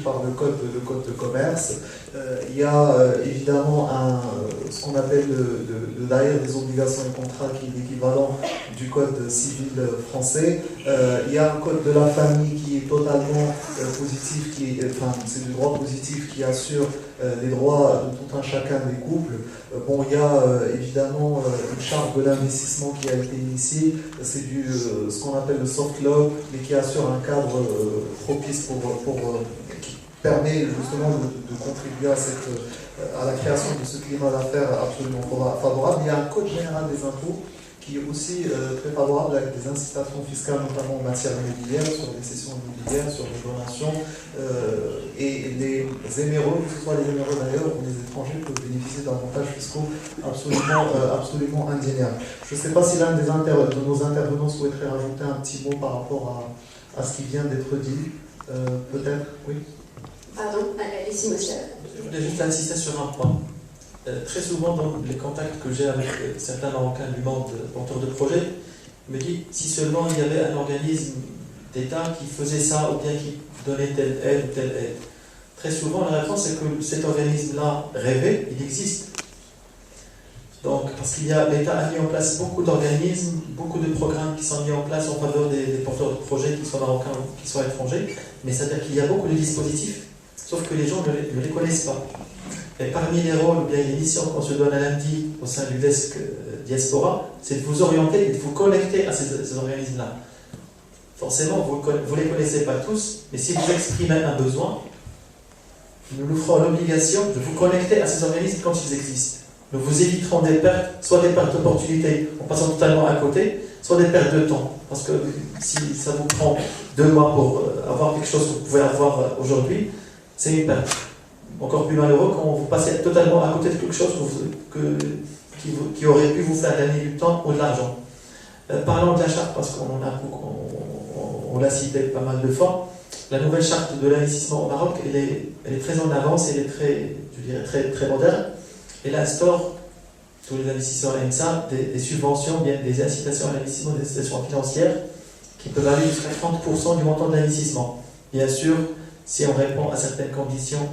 par le code de commerce. Il y a évidemment ce qu'on appelle le daïr des obligations et contrats qui est l'équivalent du code civil français. Il y a un code de la famille qui est totalement positif, c'est du droit positif qui assure les droits de tout un chacun des couples. Il y a évidemment une charte de l'investissement qui a été initiée, c'est ce qu'on appelle le soft law, mais qui assure un cadre propice qui permet justement de contribuer à la création de ce climat d'affaires absolument favorable. Il y a un code général des impôts qui est aussi très favorable avec des incitations fiscales, notamment en matière immobilière, sur les cessions immobilières, sur les donations, et les émiraux, que ce soit les émiraux d'ailleurs ou les étrangers, peuvent bénéficier d'avantages fiscaux absolument indéniables. Je ne sais pas si l'un de nos intervenants souhaiterait rajouter un petit mot par rapport à ce qui vient d'être dit. Peut-être, oui. Pardon, allez-y, monsieur. Je voulais juste insister sur un point. Très souvent, dans les contacts que j'ai avec certains Marocains du monde porteurs de projets, ils me disent si seulement il y avait un organisme d'État qui faisait ça ou bien qui donnait telle aide ou telle aide. Très souvent, la réponse est que cet organisme-là rêvé, il existe. Donc, parce qu'il y a l'État a mis en place beaucoup d'organismes, beaucoup de programmes qui sont mis en place en faveur des porteurs de projets, qu'ils soient marocains ou qu'ils soient étrangers, mais c'est-à-dire qu'il y a beaucoup de dispositifs, sauf que les gens ne les connaissent pas. Et parmi les rôles ou bien les missions qu'on se donne à lundi au sein du desk Diaspora, c'est de vous orienter et de vous connecter à ces organismes-là. Forcément, vous ne les connaissez pas tous, mais si vous exprimez un besoin, nous nous ferons l'obligation de vous connecter à ces organismes quand ils existent. Nous vous éviterons des pertes, soit des pertes d'opportunités en passant totalement à côté, soit des pertes de temps. Parce que si ça vous prend 2 mois pour avoir quelque chose que vous pouvez avoir aujourd'hui, c'est une perte. Encore plus malheureux quand vous passez totalement à côté de quelque chose qui aurait pu vous faire gagner du temps ou de l'argent. Parlons de la charte, parce qu'on l'a cité pas mal de fois, la nouvelle charte de l'investissement au Maroc, elle est très en avance, elle est très moderne. Elle instaure, tous les investisseurs aiment ça, des subventions, bien des incitations à l'investissement, des incitations financières qui peuvent aller jusqu'à 30% du montant de l'investissement. Bien sûr, si on répond à certaines conditions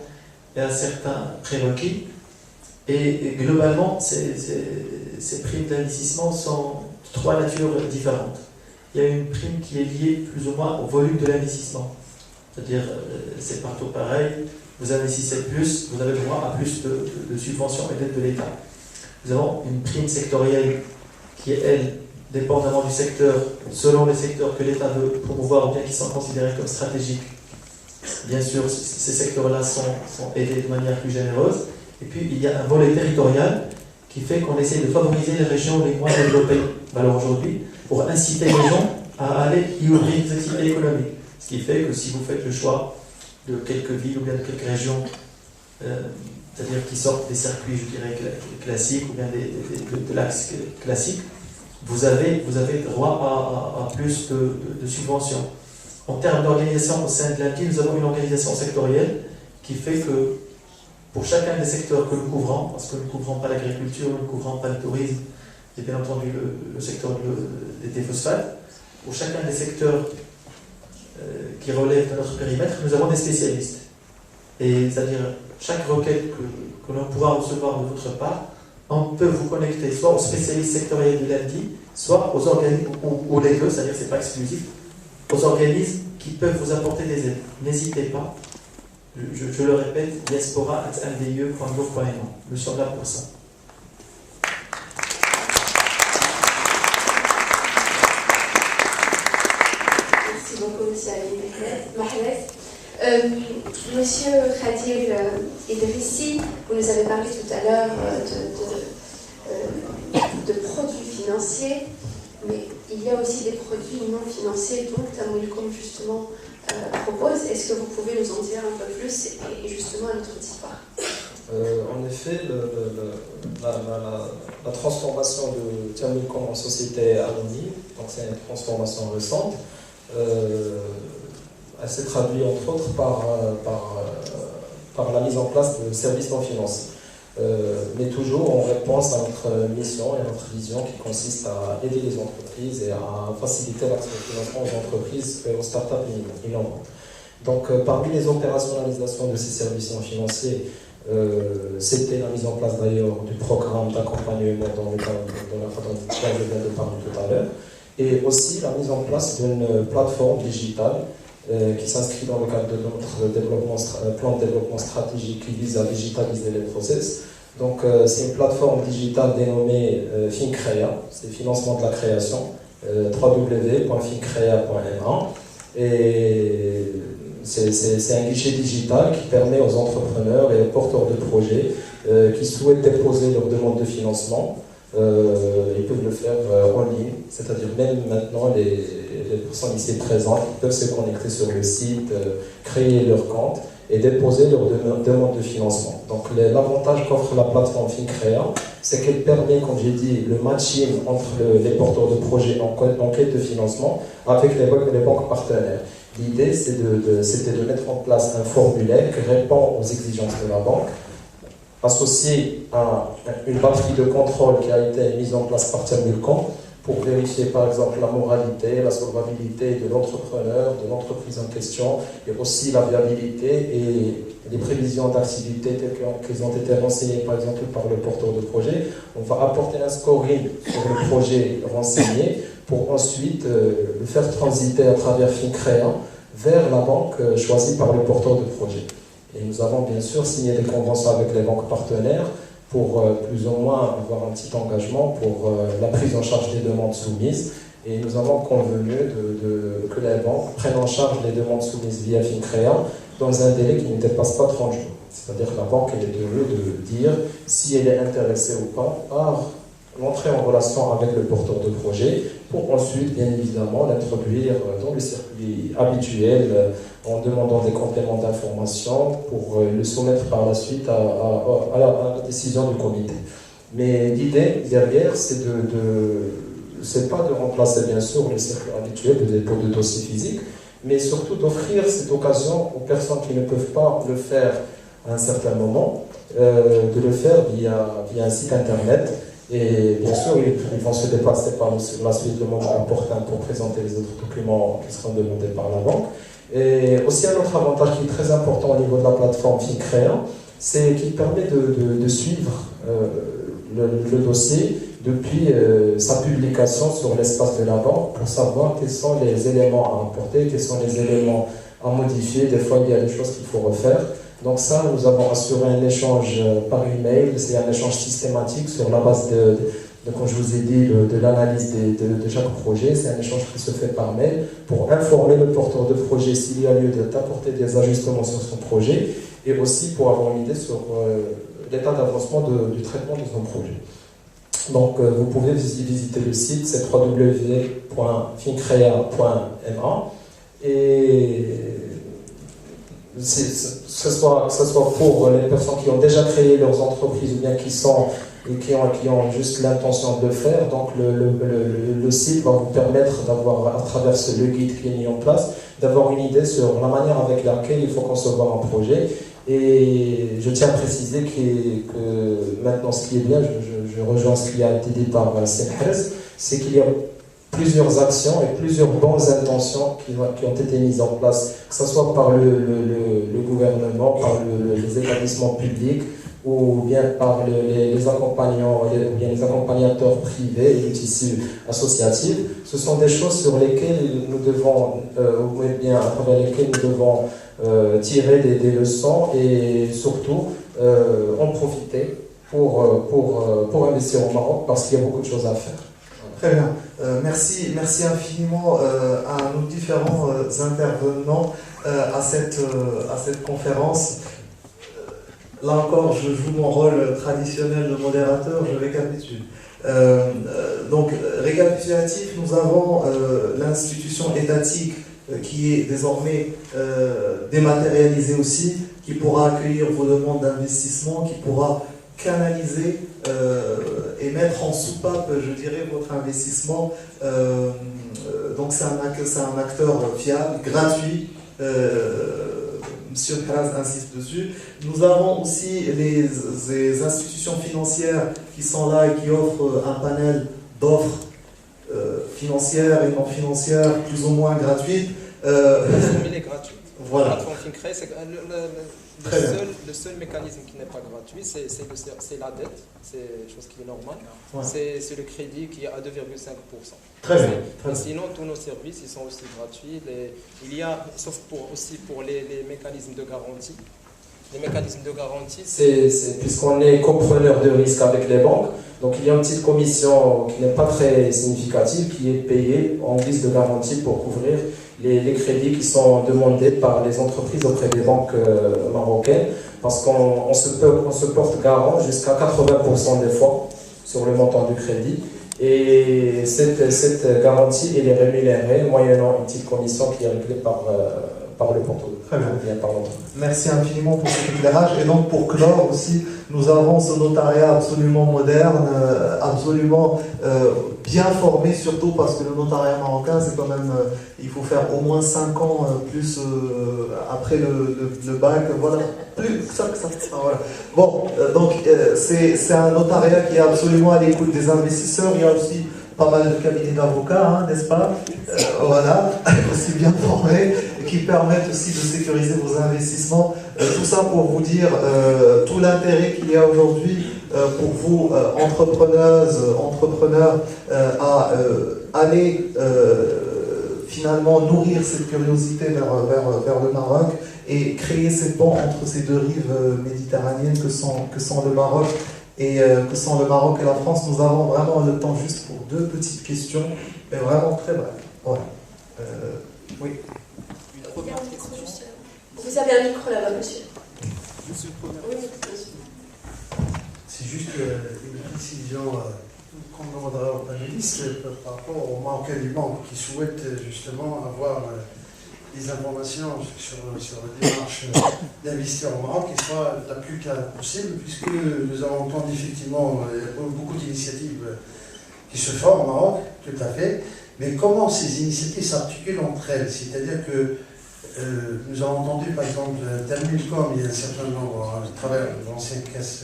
et à certains prérequis. Et globalement, ces primes d'investissement sont de 3 natures différentes. Il y a une prime qui est liée plus ou moins au volume de l'investissement. C'est-à-dire, c'est partout pareil, vous investissez plus, vous avez droit à plus de subventions et d'aides de l'État. Nous avons une prime sectorielle qui est, elle, dépendamment du secteur, selon les secteurs que l'État veut promouvoir ou bien qui sont considérés comme stratégiques. Bien sûr, ces secteurs-là sont aidés de manière plus généreuse. Et puis, il y a un volet territorial qui fait qu'on essaie de favoriser les régions les moins développées, alors aujourd'hui, pour inciter les gens à aller y ouvrir des activités économiques. Ce qui fait que si vous faites le choix de quelques villes ou bien de quelques régions, c'est-à-dire qui sortent des circuits, je dirais, classiques ou bien de l'axe classique, vous avez droit à plus de subventions. En termes d'organisation au sein de l'ANTI, nous avons une organisation sectorielle qui fait que pour chacun des secteurs que nous couvrons, parce que nous ne couvrons pas l'agriculture, nous ne couvrons pas le tourisme, et bien entendu le secteur des phosphates, pour chacun des secteurs qui relèvent de notre périmètre, nous avons des spécialistes. Et c'est-à-dire, chaque requête que l'on pourra recevoir de votre part, on peut vous connecter soit aux spécialistes sectoriels de l'ANTI, soit aux organismes, ou les deux, c'est-à-dire que ce n'est pas exclusif, aux organismes qui peuvent vous apporter des aides. N'hésitez pas, je le répète, diaspora@mde.gouv.ma. Nous sommes là pour ça. Merci beaucoup, monsieur Ali Mahlet. Monsieur Khadir Idrissi, vous nous avez parlé tout à l'heure de produits financiers, mais il y a aussi des produits non financiers dont Tamwilcom justement propose. Est-ce que vous pouvez nous en dire un peu plus et justement à notre histoire? En effet, la transformation de Tamwilcom en société anonyme, donc c'est une transformation récente, elle s'est traduite entre autres par la mise en place de services non financiers. Mais toujours en réponse à notre mission et à notre vision qui consiste à aider les entreprises et à faciliter l'accès au financement aux entreprises et aux startups innovantes. Donc, parmi les opérationnalisations de ces services non financiers, c'était la mise en place d'ailleurs du programme d'accompagnement dans le cadre dont je viens de parler tout à l'heure, et aussi la mise en place d'une plateforme digitale qui s'inscrit dans le cadre de notre plan de développement stratégique qui vise à digitaliser les process. Donc, c'est une plateforme digitale dénommée FinCrea, c'est financement de la création, www.fincrea.ma, et c'est un guichet digital qui permet aux entrepreneurs et aux porteurs de projets qui souhaitent déposer leur demande de financement, ils peuvent le faire en ligne, c'est-à-dire même maintenant les personnes ici présentes peuvent se connecter sur le site, créer leur compte et déposer leur demande de financement. Donc l'avantage qu'offre la plateforme FinCrea, c'est qu'elle permet, comme j'ai dit, le matching entre les porteurs de projets en quête de financement avec les banques partenaires. L'idée, c'était de mettre en place un formulaire qui répond aux exigences de la banque, associé à une batterie de contrôle qui a été mise en place par Tiamulcom pour vérifier par exemple la moralité, la solvabilité de l'entrepreneur, de l'entreprise en question, et aussi la viabilité et les prévisions d'activité telles qu'elles ont été renseignées par exemple par le porteur de projet. On va apporter un scoring sur le projet renseigné pour ensuite le faire transiter à travers FinCrea vers la banque choisie par le porteur de projet. Et nous avons bien sûr signé des conventions avec les banques partenaires pour plus ou moins avoir un petit engagement pour la prise en charge des demandes soumises. Et nous avons convenu que les banques prennent en charge les demandes soumises via FinCrea dans un délai qui ne dépasse pas 30 jours. C'est-à-dire que la banque est tenue de dire si elle est intéressée ou pas par l'entrée en relation avec le porteur de projet pour ensuite, bien évidemment, l'introduire dans le circuit habituel en demandant des compléments d'information pour le soumettre par la suite à la décision du comité. Mais l'idée derrière, c'est pas de remplacer bien sûr le circuit habituel de dépôt de dossiers physiques, mais surtout d'offrir cette occasion aux personnes qui ne peuvent pas le faire à un certain moment, de le faire via un site internet. Et bien sûr, ils vont se déplacer par la suite le moment opportun pour présenter les autres documents qui seront demandés par la banque. Et aussi un autre avantage qui est très important au niveau de la plateforme FinCrea, c'est qu'il permet de suivre le dossier depuis sa publication sur l'espace de la banque pour savoir quels sont les éléments à apporter, quels sont les éléments à modifier. Des fois, il y a des choses qu'il faut refaire. Donc ça, nous avons assuré un échange par email, c'est un échange systématique sur la base comme je vous ai dit, de l'analyse de chaque projet. C'est un échange qui se fait par mail pour informer le porteur de projet s'il y a lieu d'apporter des ajustements sur son projet et aussi pour avoir une idée sur l'état d'avancement du traitement de son projet. Donc vous pouvez visiter le site, c'est www.fincrea.ma et que ce soit pour les personnes qui ont déjà créé leurs entreprises ou bien qui ont juste l'intention de le faire. Donc le site va vous permettre d'avoir, à travers le guide qui est mis en place, d'avoir une idée sur la manière avec laquelle il faut concevoir un projet. Et je tiens à préciser que maintenant, ce qui est bien, je rejoins ce qui a été dit par Senhez, c'est qu'il y a plusieurs actions et plusieurs bonnes intentions qui ont été mises en place, que ce soit par le gouvernement, par les établissements publics ou bien par les accompagnants, ou bien les accompagnateurs privés et du tissu associatif. Ce sont des choses sur lesquelles nous devons, ou bien à travers lesquelles nous devons tirer des leçons et surtout en profiter pour investir au Maroc parce qu'il y a beaucoup de choses à faire. Très bien. Merci infiniment à nos différents intervenants à cette conférence. Là encore, je joue mon rôle traditionnel de modérateur, je récapitule. Donc, récapitulatif, nous avons l'institution étatique qui est désormais dématérialisée aussi, qui pourra accueillir vos demandes d'investissement, qui pourra canaliser et mettre en soupape, je dirais, votre investissement. Donc c'est un acteur fiable, gratuit. Monsieur Kraz insiste dessus. Nous avons aussi les institutions financières qui sont là et qui offrent un panel d'offres financières et non financières plus ou moins gratuites. Voilà. La plateforme FinCred, c'est le seul mécanisme qui n'est pas gratuit, c'est la dette, c'est chose qui est normale. Ouais. C'est le crédit qui est à 2,5%. Très bien. Très bien. Sinon, tous nos services ils sont aussi gratuits. Il y a, sauf aussi pour les mécanismes de garantie. Les mécanismes de garantie, Puisqu'on est compreneur de risque avec les banques, donc il y a une petite commission qui n'est pas très significative, qui est payée en guise de garantie pour couvrir les crédits qui sont demandés par les entreprises auprès des banques marocaines, parce qu'on se porte garant jusqu'à 80% des fois sur le montant du crédit. Et cette garantie, elle est rémunérée moyennant une petite commission qui est réglée par le portefeuille. Très bien. Par l'entreprise. Merci infiniment pour cet éclairage. Et donc pour clore aussi, nous avons ce notariat absolument moderne, absolument bien formé, surtout parce que le notariat marocain, c'est quand même, il faut faire au moins 5 ans plus après le bac, voilà, plus ça que ça. Voilà. Bon, donc c'est un notariat qui est absolument à l'écoute des investisseurs. Il y a aussi pas mal de cabinets d'avocats, hein, n'est-ce pas? Voilà, aussi bien formés, qui permettent aussi de sécuriser vos investissements. Tout ça pour vous dire tout l'intérêt qu'il y a aujourd'hui pour vous, entrepreneurs, à aller finalement nourrir cette curiosité vers le Maroc et créer ces ponts entre ces deux rives méditerranéennes que sont le Maroc et que sont le Maroc et la France. Nous avons vraiment le temps juste pour 2 petites questions, mais vraiment très bref. Voilà. Oui. Vous avez un micro là-bas, monsieur. Oui, bien sûr. C'est juste une précision qu'on demanderait aux panélistes par rapport aux Marocains du monde qui souhaitent justement avoir des informations sur la démarche d'investir au Maroc qui soit la plus claire possible, puisque nous avons entendu effectivement beaucoup d'initiatives qui se font au Maroc, tout à fait, mais comment ces initiatives s'articulent entre elles? C'est-à-dire que nous avons entendu par exemple Termilcom, il y a un certain nombre, à travers l'ancienne caisse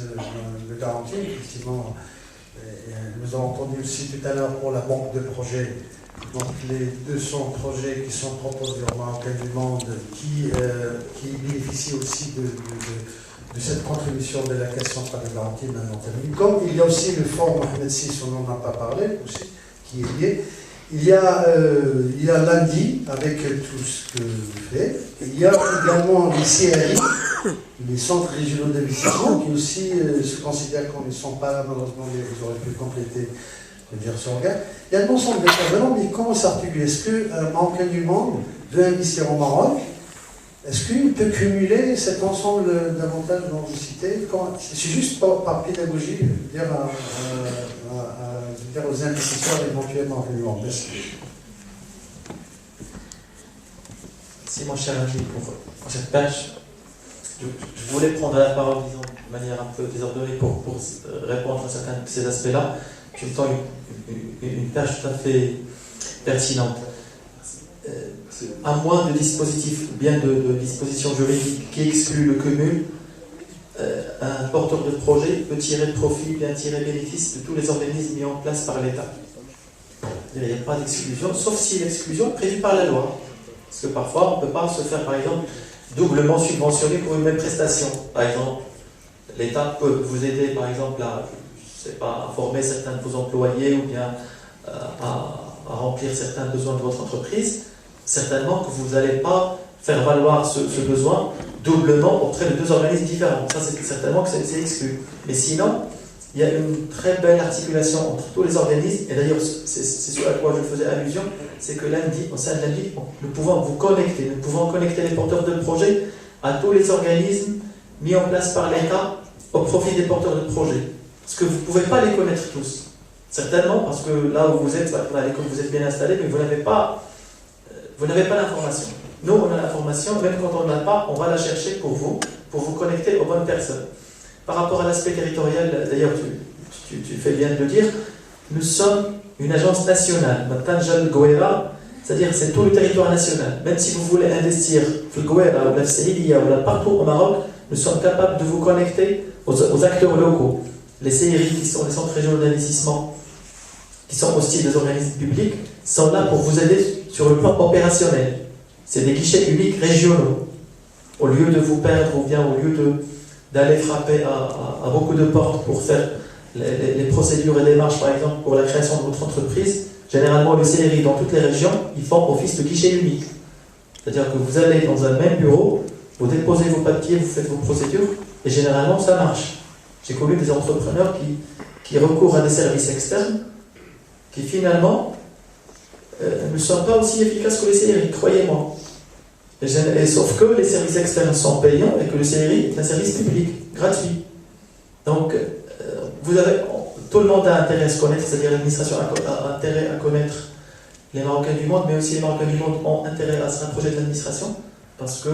de garantie, effectivement, nous avons entendu aussi tout à l'heure pour la banque de projets. Donc les 200 projets qui sont proposés au Marocain du monde qui bénéficient aussi de cette contribution de la Caisse centrale de garantie maintenant terminée. Comme il y a aussi le fonds Mohamed VI, on n'en a pas parlé aussi, qui est lié. Il y a l'ANDI avec tout ce que vous faites. Il y a également les CRI, les centres régionaux d'investissement, qui aussi se considèrent qu'on ne sont pas là, malheureusement, mais vous aurez pu compléter le dire sur regard. Il y a l'ensemble des intervenants, mais comment s'articule? Est-ce qu'un Marocain du monde veut investir au Maroc? Est-ce qu'il peut cumuler cet ensemble d'avantages dont vous citez? C'est juste par pédagogie, dire aux investisseurs éventuellement du monde. Merci. Merci mon cher ami pour cette page. Je voulais prendre la parole, disons, de manière un peu désordonnée pour répondre à certains de ces aspects-là. Je me sens une tâche tout à fait pertinente. À moins de dispositifs, bien de dispositions juridiques qui excluent le cumul, un porteur de projet peut tirer profit, bien tirer bénéfice de tous les organismes mis en place par l'État. Il n'y a pas d'exclusion, sauf si l'exclusion est prévue par la loi. Parce que parfois, on ne peut pas se faire, par exemple, doublement subventionner pour une même prestation. Par exemple, l'État peut vous aider, par exemple, à former certains de vos employés ou bien à remplir certains besoins de votre entreprise. Certainement que vous n'allez pas faire valoir ce besoin doublement auprès de 2 organismes différents. Ça, c'est certainement que c'est exclu. Mais sinon, il y a une très belle articulation entre tous les organismes. Et d'ailleurs, c'est ce à quoi je faisais allusion, c'est que lundi, au sein de lundi, nous pouvons connecter les porteurs de projets à tous les organismes mis en place par l'État au profit des porteurs de projets. Parce que vous ne pouvez pas les connaître tous. Certainement, parce que là où vous êtes, vous êtes bien installé, mais vous n'avez pas l'information. Nous, on a l'information, même quand on ne l'a pas, on va la chercher pour vous connecter aux bonnes personnes. Par rapport à l'aspect territorial, d'ailleurs, tu fais bien de le dire, nous sommes une agence nationale. Tanjal Gouera, c'est-à-dire c'est tout le territoire national. Même si vous voulez investir au Gouera, ou la Sahiliya, ou partout au Maroc, nous sommes capables de vous connecter aux acteurs locaux. Les CRI, qui sont les centres régionaux d'investissement, qui sont aussi des organismes publics, sont là pour vous aider sur le plan opérationnel. C'est des guichets uniques régionaux. au lieu de vous perdre ou bien au lieu d'aller frapper à beaucoup de portes pour faire les procédures et démarches, par exemple, pour la création de votre entreprise, généralement, le CRI, dans toutes les régions, ils font office de guichet unique. C'est-à-dire que vous allez dans un même bureau, vous déposez vos papiers, vous faites vos procédures, et généralement, ça marche. J'ai connu des entrepreneurs qui recourent à des services externes, qui finalement ne sont pas aussi efficaces que les CRI, croyez-moi. Et sauf que les services externes sont payants et que le CRI est un service public, gratuit. Donc, tout le monde a intérêt à se connaître, c'est-à-dire l'administration a intérêt à connaître les Marocains du monde, mais aussi les Marocains du monde ont intérêt à se rapprocher de l'administration, parce que,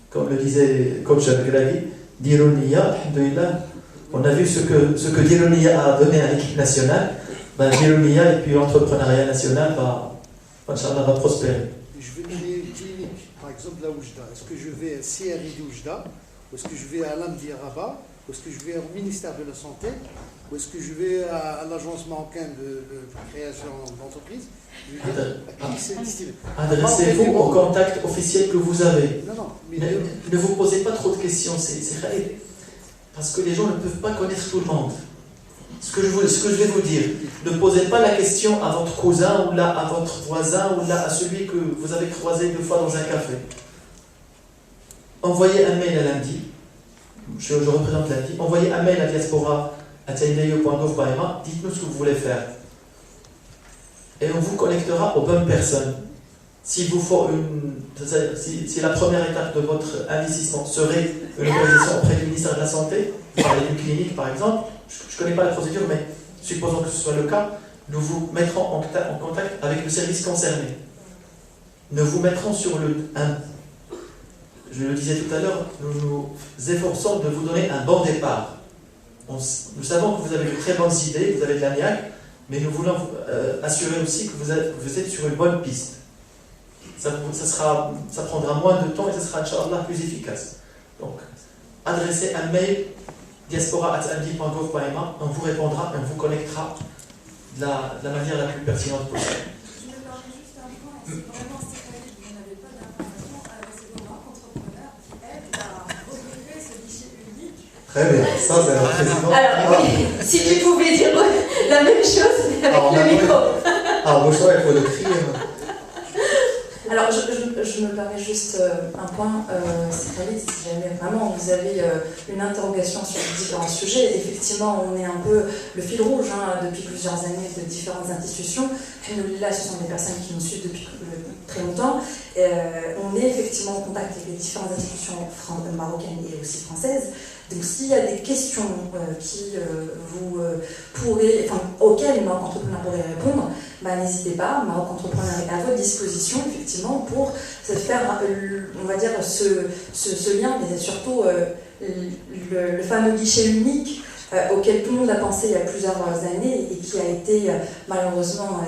comme le disait coach Al-Ghlali, Dironia, alhamdoulilah, on a vu ce que Dironia a donné à l'équipe nationale. Dironia et puis l'entrepreneuriat national va prospérer. Je vais donner une clinique, par exemple la Oujda. Est-ce que je vais à CRI d'Oujda, ou est-ce que je vais à l'Amdi à Rabat, ou est-ce que je vais au ministère de la Santé, ou est-ce que je vais à l'agence marocaine de création d'entreprise? À qui c'est destiné? Adressez-vous au contact officiel que vous avez. Non, mais ne vous posez pas trop de questions, c'est réel. Parce que les gens ne peuvent pas connaître tout le monde. Ce que je vais vous dire, ne posez pas la question à votre cousin ou là à votre voisin ou là à celui que vous avez croisé 2 fois dans un café. Envoyez un mail à lundi. Je représente lundi. Envoyez un mail à diaspora@taileyo.gov.ma. Dites-nous ce que vous voulez faire. Et on vous connectera aux bonnes personnes. S'il vous faut si la première étape de votre investissement serait une localisation auprès du ministère de la Santé, vous parlez d'une clinique par exemple, je ne connais pas la procédure, mais supposons que ce soit le cas, nous vous mettrons en contact avec le service concerné. Nous vous mettrons sur je le disais tout à l'heure, nous nous efforçons de vous donner un bon départ. Nous savons que vous avez de très bonnes idées, vous avez de la niaque, mais nous voulons assurer aussi que vous êtes sur une bonne piste. Ça prendra moins de temps et ça sera, Inch'Allah, plus efficace. Donc, adressez un mail diaspora@amdi.gov.ma, on vous répondra et on vous connectera de la manière la plus pertinente possible. Je me permets juste un point, c'est vraiment cette année que vous n'avez pas d'informations, c'est vos marques entrepreneurs qui aident à regrouper ce guichet unique. Très bien, ça c'est un président. Alors, oui, si tu pouvais dire la même chose, mais avec le micro. Alors, bon choix, il faut le crier. Alors, je me permets juste un point, c'est très vite, si jamais vraiment vous avez une interrogation sur différents sujets, effectivement, on est un peu le fil rouge depuis plusieurs années de différentes institutions. Là, ce sont des personnes qui nous suivent depuis très longtemps. On est effectivement en contact avec les différentes institutions marocaines et aussi françaises. Donc, s'il y a des questions auxquelles Maroc Entrepreneur pourrait répondre, n'hésitez pas. Maroc Entrepreneur est à votre disposition, effectivement, pour faire, on va dire, ce lien, mais surtout le fameux guichet unique auquel tout le monde a pensé il y a plusieurs années et qui a été malheureusement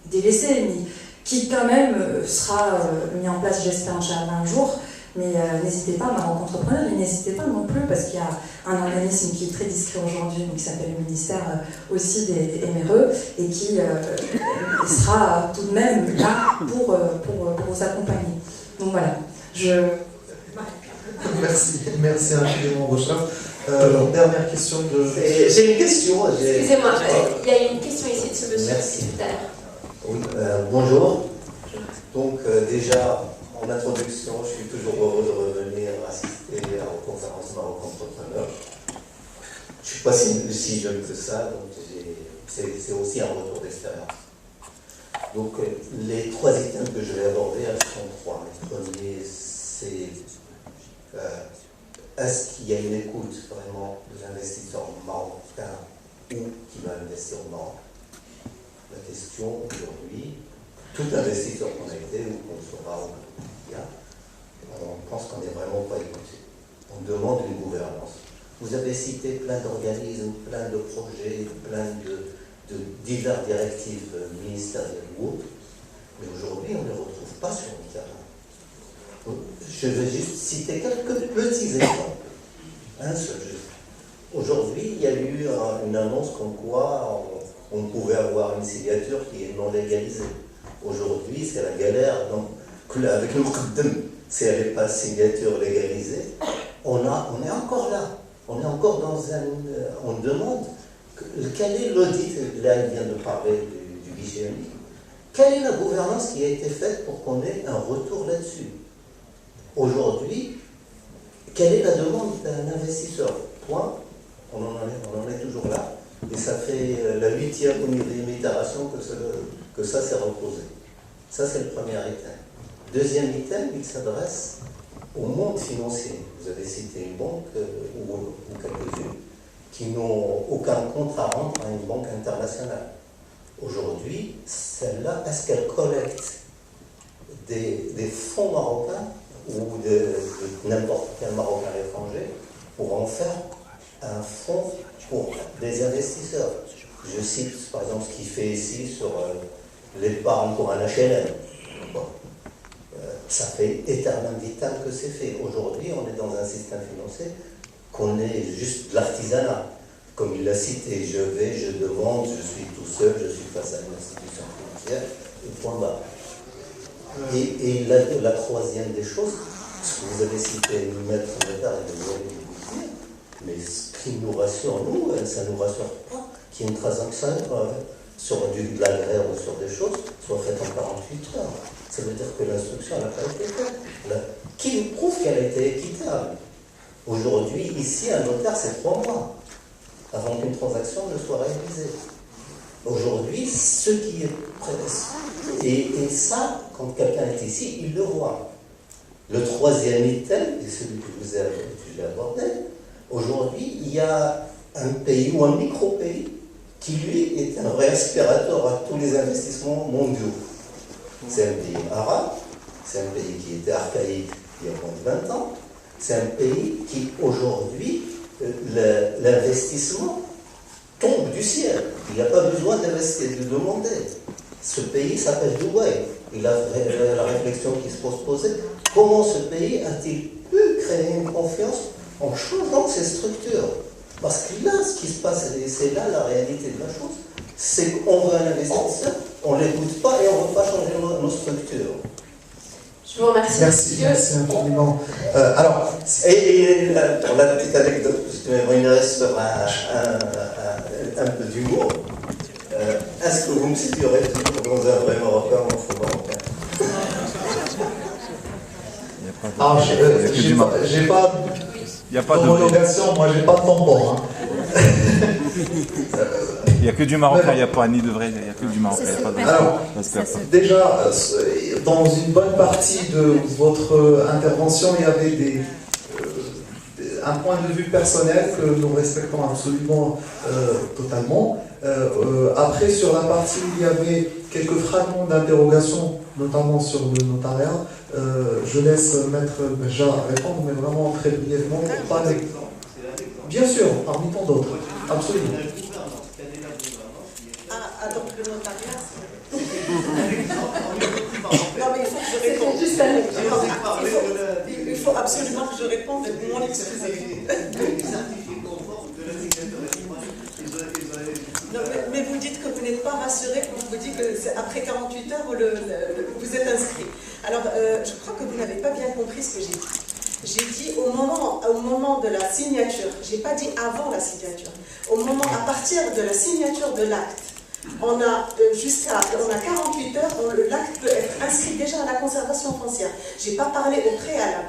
délaissé, mais qui quand même sera mis en place, j'espère, un jour. Mais n'hésitez pas, Maroc Entrepreneur, et n'hésitez pas non plus, parce qu'il y a un organisme qui est très discret aujourd'hui, qui s'appelle le ministère aussi des MRE, et qui sera tout de même là pour vous accompagner. Donc voilà, Merci infiniment, Rocha. Dernière question de... J'ai une question. Excusez-moi, il y a une question ici de ce monsieur tout à l'heure. Oui, bonjour. Donc déjà, en introduction, je suis toujours heureux de revenir assister aux conférences Maroc Entrepreneur. Je ne suis pas si jeune que ça, donc c'est aussi un retour d'expérience. Donc les 3 items que je vais aborder, elles sont 3. Le premier, c'est est-ce qu'il y a une écoute vraiment de l'investisseur marocain ou qui va investir au Maroc? La question aujourd'hui, tout investisseur qu'on a été ou qu'on sera on pense qu'on n'est vraiment pas écouté. On demande une gouvernance. Vous avez cité plein d'organismes, plein de projets, plein de diverses directives ministérielles ou autres, mais aujourd'hui on ne les retrouve pas sur le terrain. Je vais juste citer quelques petits exemples. Un seul juste. Aujourd'hui, il y a eu une annonce comme quoi on pouvait avoir une signature qui est non légalisée. Aujourd'hui, c'est la galère. Donc, avec le Mouqaddam, si elle n'est pas signature légalisée, on est encore là. On est encore dans un... on demande quel est l'audit, là il vient de parler du guichet unique, quelle est la gouvernance qui a été faite pour qu'on ait un retour là-dessus? Aujourd'hui, quelle est la demande d'un investisseur? Point, on en est toujours là, et ça fait la 8e ou 9e itération que ça s'est reposé. Ça c'est le premier item. Deuxième item, il s'adresse au monde financier. Vous avez cité une banque ou quelques-unes qui n'ont aucun compte à rendre à une banque internationale. Aujourd'hui, celle-là, est-ce qu'elle collecte des fonds marocains ou de n'importe quel Marocain à l'étranger pour en faire un fonds pour des investisseurs? Je cite par exemple ce qu'il fait ici sur l'épargne pour un HLM. Bon. Ça fait éternellement vital que c'est fait. Aujourd'hui, on est dans un système financier qu'on est juste de l'artisanat. Comme il l'a cité, je vais, je demande, je suis tout seul, je suis face à une institution financière, et point barre. Et la troisième des choses, ce que vous avez cité, Maître Médard, et vous allez le dire, mais ce qui nous rassure, nous, ça ne nous rassure pas qu'il y ait une transaction sur de l'agraire ou sur des choses soit faite en 48 heures. Ça veut dire que l'instruction n'a pas été faite. Qui prouve qu'elle a été équitable? Aujourd'hui, ici, un notaire, c'est 3 mois avant qu'une transaction ne soit réalisée. Aujourd'hui, ce qui est prêt. Et ça, quand quelqu'un est ici, il le voit. Le troisième item, et celui que vous avez abordé, aujourd'hui, il y a un pays ou un micro-pays qui, lui, est un réaspirateur à tous les investissements mondiaux. C'est un pays arabe, c'est un pays qui était archaïque il y a moins de 20 ans, c'est un pays qui, aujourd'hui, l'investissement tombe du ciel. Il n'y a pas besoin d'investir, de demander. Ce pays s'appelle Dubaï. Et la réflexion qui se pose poser, comment ce pays a-t-il pu créer une confiance en changeant ses structures? Parce que là, ce qui se passe, et c'est là la réalité de la chose, c'est qu'on veut un investisseur, on ne l'écoute pas et on ne veut pas changer nos structures. Je vous remercie. Merci infiniment. Alors, pour la petite anecdote, parce que il reste un peu d'humour. Est-ce que vous me situerez toujours dans un vrai Marocain ou un faux Marocain? alors, j'ai pas d'homologation, moi j'ai pas de tampon. Hein. Il n'y a que du Marocain, il n'y a pas ni de vrai, il n'y a que du Marocain. Alors, déjà, dans une bonne partie de votre intervention, il y avait un point de vue personnel que nous respectons absolument totalement. Après, sur la partie où il y avait quelques fragments d'interrogation, notamment sur le notariat, je laisse Maître Beja répondre, mais vraiment très brièvement. Bien sûr, parmi tant d'autres, absolument. Donc le notariat, non mais il faut que je réponde. Il faut absolument que je réponde, mon excusez-vous. Mais vous dites que vous n'êtes pas rassuré quand je vous dis que après 48 heures vous êtes inscrit. Alors je crois que vous n'avez pas bien compris ce que j'ai dit. J'ai dit au moment de la signature, je n'ai pas dit avant la signature. À partir de la signature de l'acte, on a 48 heures, l'acte peut être inscrit déjà à la conservation foncière. Je n'ai pas parlé au préalable.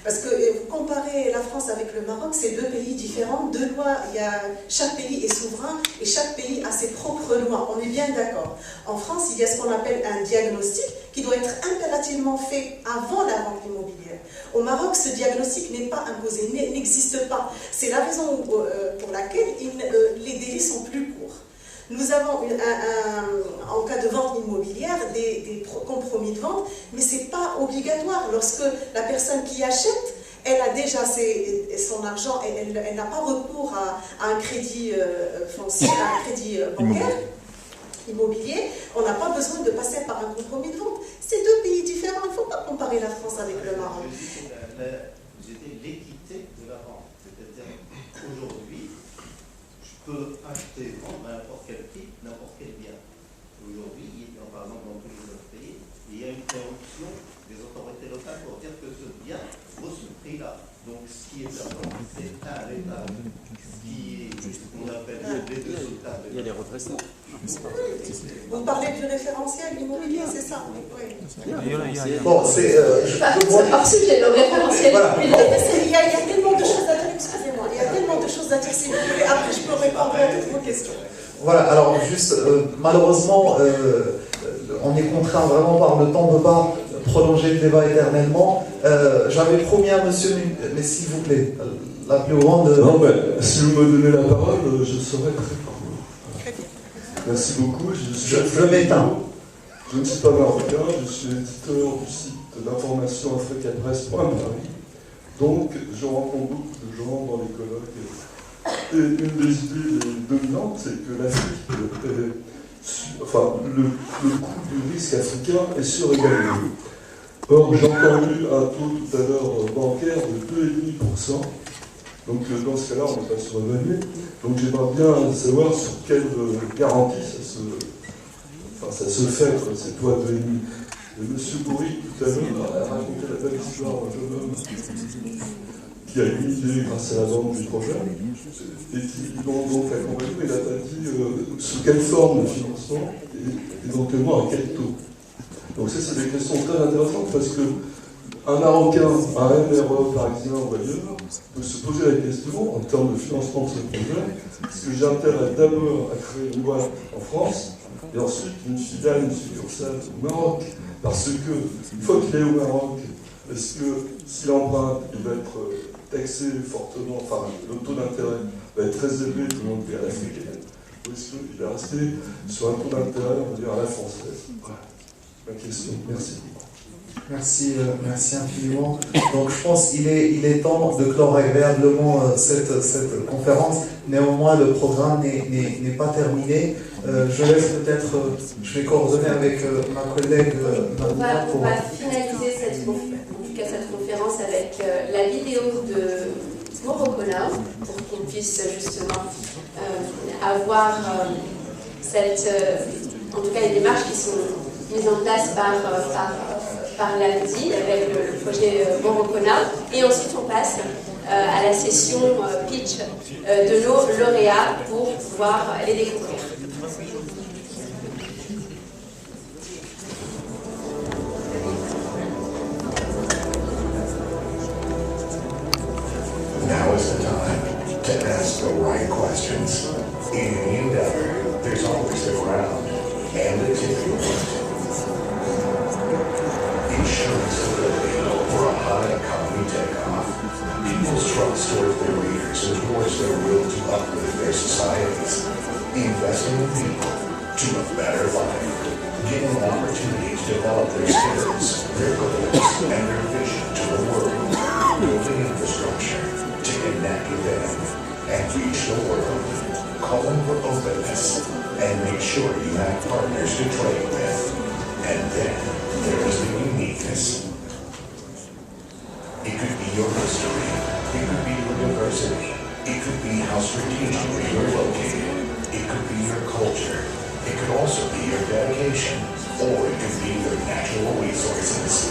Parce que vous comparez la France avec le Maroc, c'est 2 pays différents, 2 lois, chaque pays est souverain et chaque pays a ses propres lois, on est bien d'accord. En France, il y a ce qu'on appelle un diagnostic qui doit être impérativement fait avant la vente immobilière. Au Maroc, ce diagnostic n'est pas imposé, n'existe pas. C'est la raison pour laquelle les délais sont plus courts. Nous avons, en cas de vente immobilière, des compromis de vente, mais ce n'est pas obligatoire. Lorsque la personne qui achète, elle a déjà son argent, elle n'a pas recours à un crédit foncier, à un crédit bancaire, immobilier, on n'a pas besoin de passer par un compromis de vente. C'est 2 pays différents, il ne faut pas comparer la France avec le Maroc. C'était l'équité de la vente. C'est-à-dire qu'aujourd'hui, je peux acheter, vendre à n'importe quel prix, n'importe quel bien. Aujourd'hui, par exemple dans tous les autres pays, il y a une corruption des autorités locales pour dire que ce étape, qu'on appelle les deux étapes. Il y a les redressements. Vous parlez du référentiel immobilier, c'est ça? Oui. Bon, c'est... hors sujet, le référentiel. Voilà. Il y a tellement de choses à dire, excusez-moi, il y a tellement de choses à dire, si vous voulez, après je peux répondre à toutes vos questions. Voilà, alors juste, malheureusement, on est contraint vraiment par le temps de ne pas prolonger le débat éternellement. J'avais promis à monsieur, mais s'il vous plaît, la plus grande... Non, mais si vous me donnez la parole, je serai très court. Merci beaucoup. Je m'éteins. Je ne suis pas marocain, je suis éditeur du site d'information africapresse.paris. Donc, je rencontre beaucoup de gens dans les colloques. Et une des idées dominantes, c'est que l'Afrique, le coût du risque africain est surévalué. Or, j'ai entendu un taux tout à l'heure bancaire de 2,5%. Donc, dans ce cas-là, on n'est pas surévalué. Donc, j'aimerais bien savoir sur quelle garantie ça se fait, ces taux à 2,5%. M. Bourri, tout à l'heure, a raconté la belle histoire d'un jeune homme qui a eu une idée grâce à la banque du projet, et qui l'ont donc accompagné, mais il n'a pas dit sous quelle forme de financement et éventuellement à quel taux. Donc ça, c'est des questions très intéressantes parce que un Marocain, un MRE parisien ou ailleurs, peut se poser la question en termes de financement de ce projet, est-ce que j'ai intérêt d'abord à créer une boîte en France et ensuite une filiale, une succursale au Maroc, parce que une fois qu'il est au Maroc, est-ce que s'il emprunte, il va être taxé fortement, enfin le taux d'intérêt va être très élevé tout le monde à l'africaine, ou est-ce qu'il va rester sur un taux d'intérêt, on va dire à la française? Voilà ma question. Merci. Merci infiniment. Donc je pense qu'il est temps de clore agréablement cette conférence. Néanmoins, le programme n'est pas terminé. Je laisse peut-être, je vais coordonner avec ma collègue. On va finaliser cette conférence avec la vidéo de Morocona pour qu'on puisse justement avoir en tout cas les démarches qui sont mises en place par l'AMDI avec le projet Morocona, et ensuite on passe à la session pitch de nos lauréats pour pouvoir les découvrir. Now is the time to ask the right questions. In any endeavor, there's always the ground and the tipping point. Insurance stability for a high economy takeoff. People's trust towards their leaders and towards their will to uplift their societies. Investing in people to a better life. Giving them opportunity to develop their skills, their goals, and their vision to the world. Building infrastructure to connect with them and reach the world. Calling for openness and make sure you have partners to trade with. And then there is the uniqueness. It could be your history. It could be your diversity. It could be how strategically you're located. It could be your culture. It could also be your dedication. Or it could be your natural resources.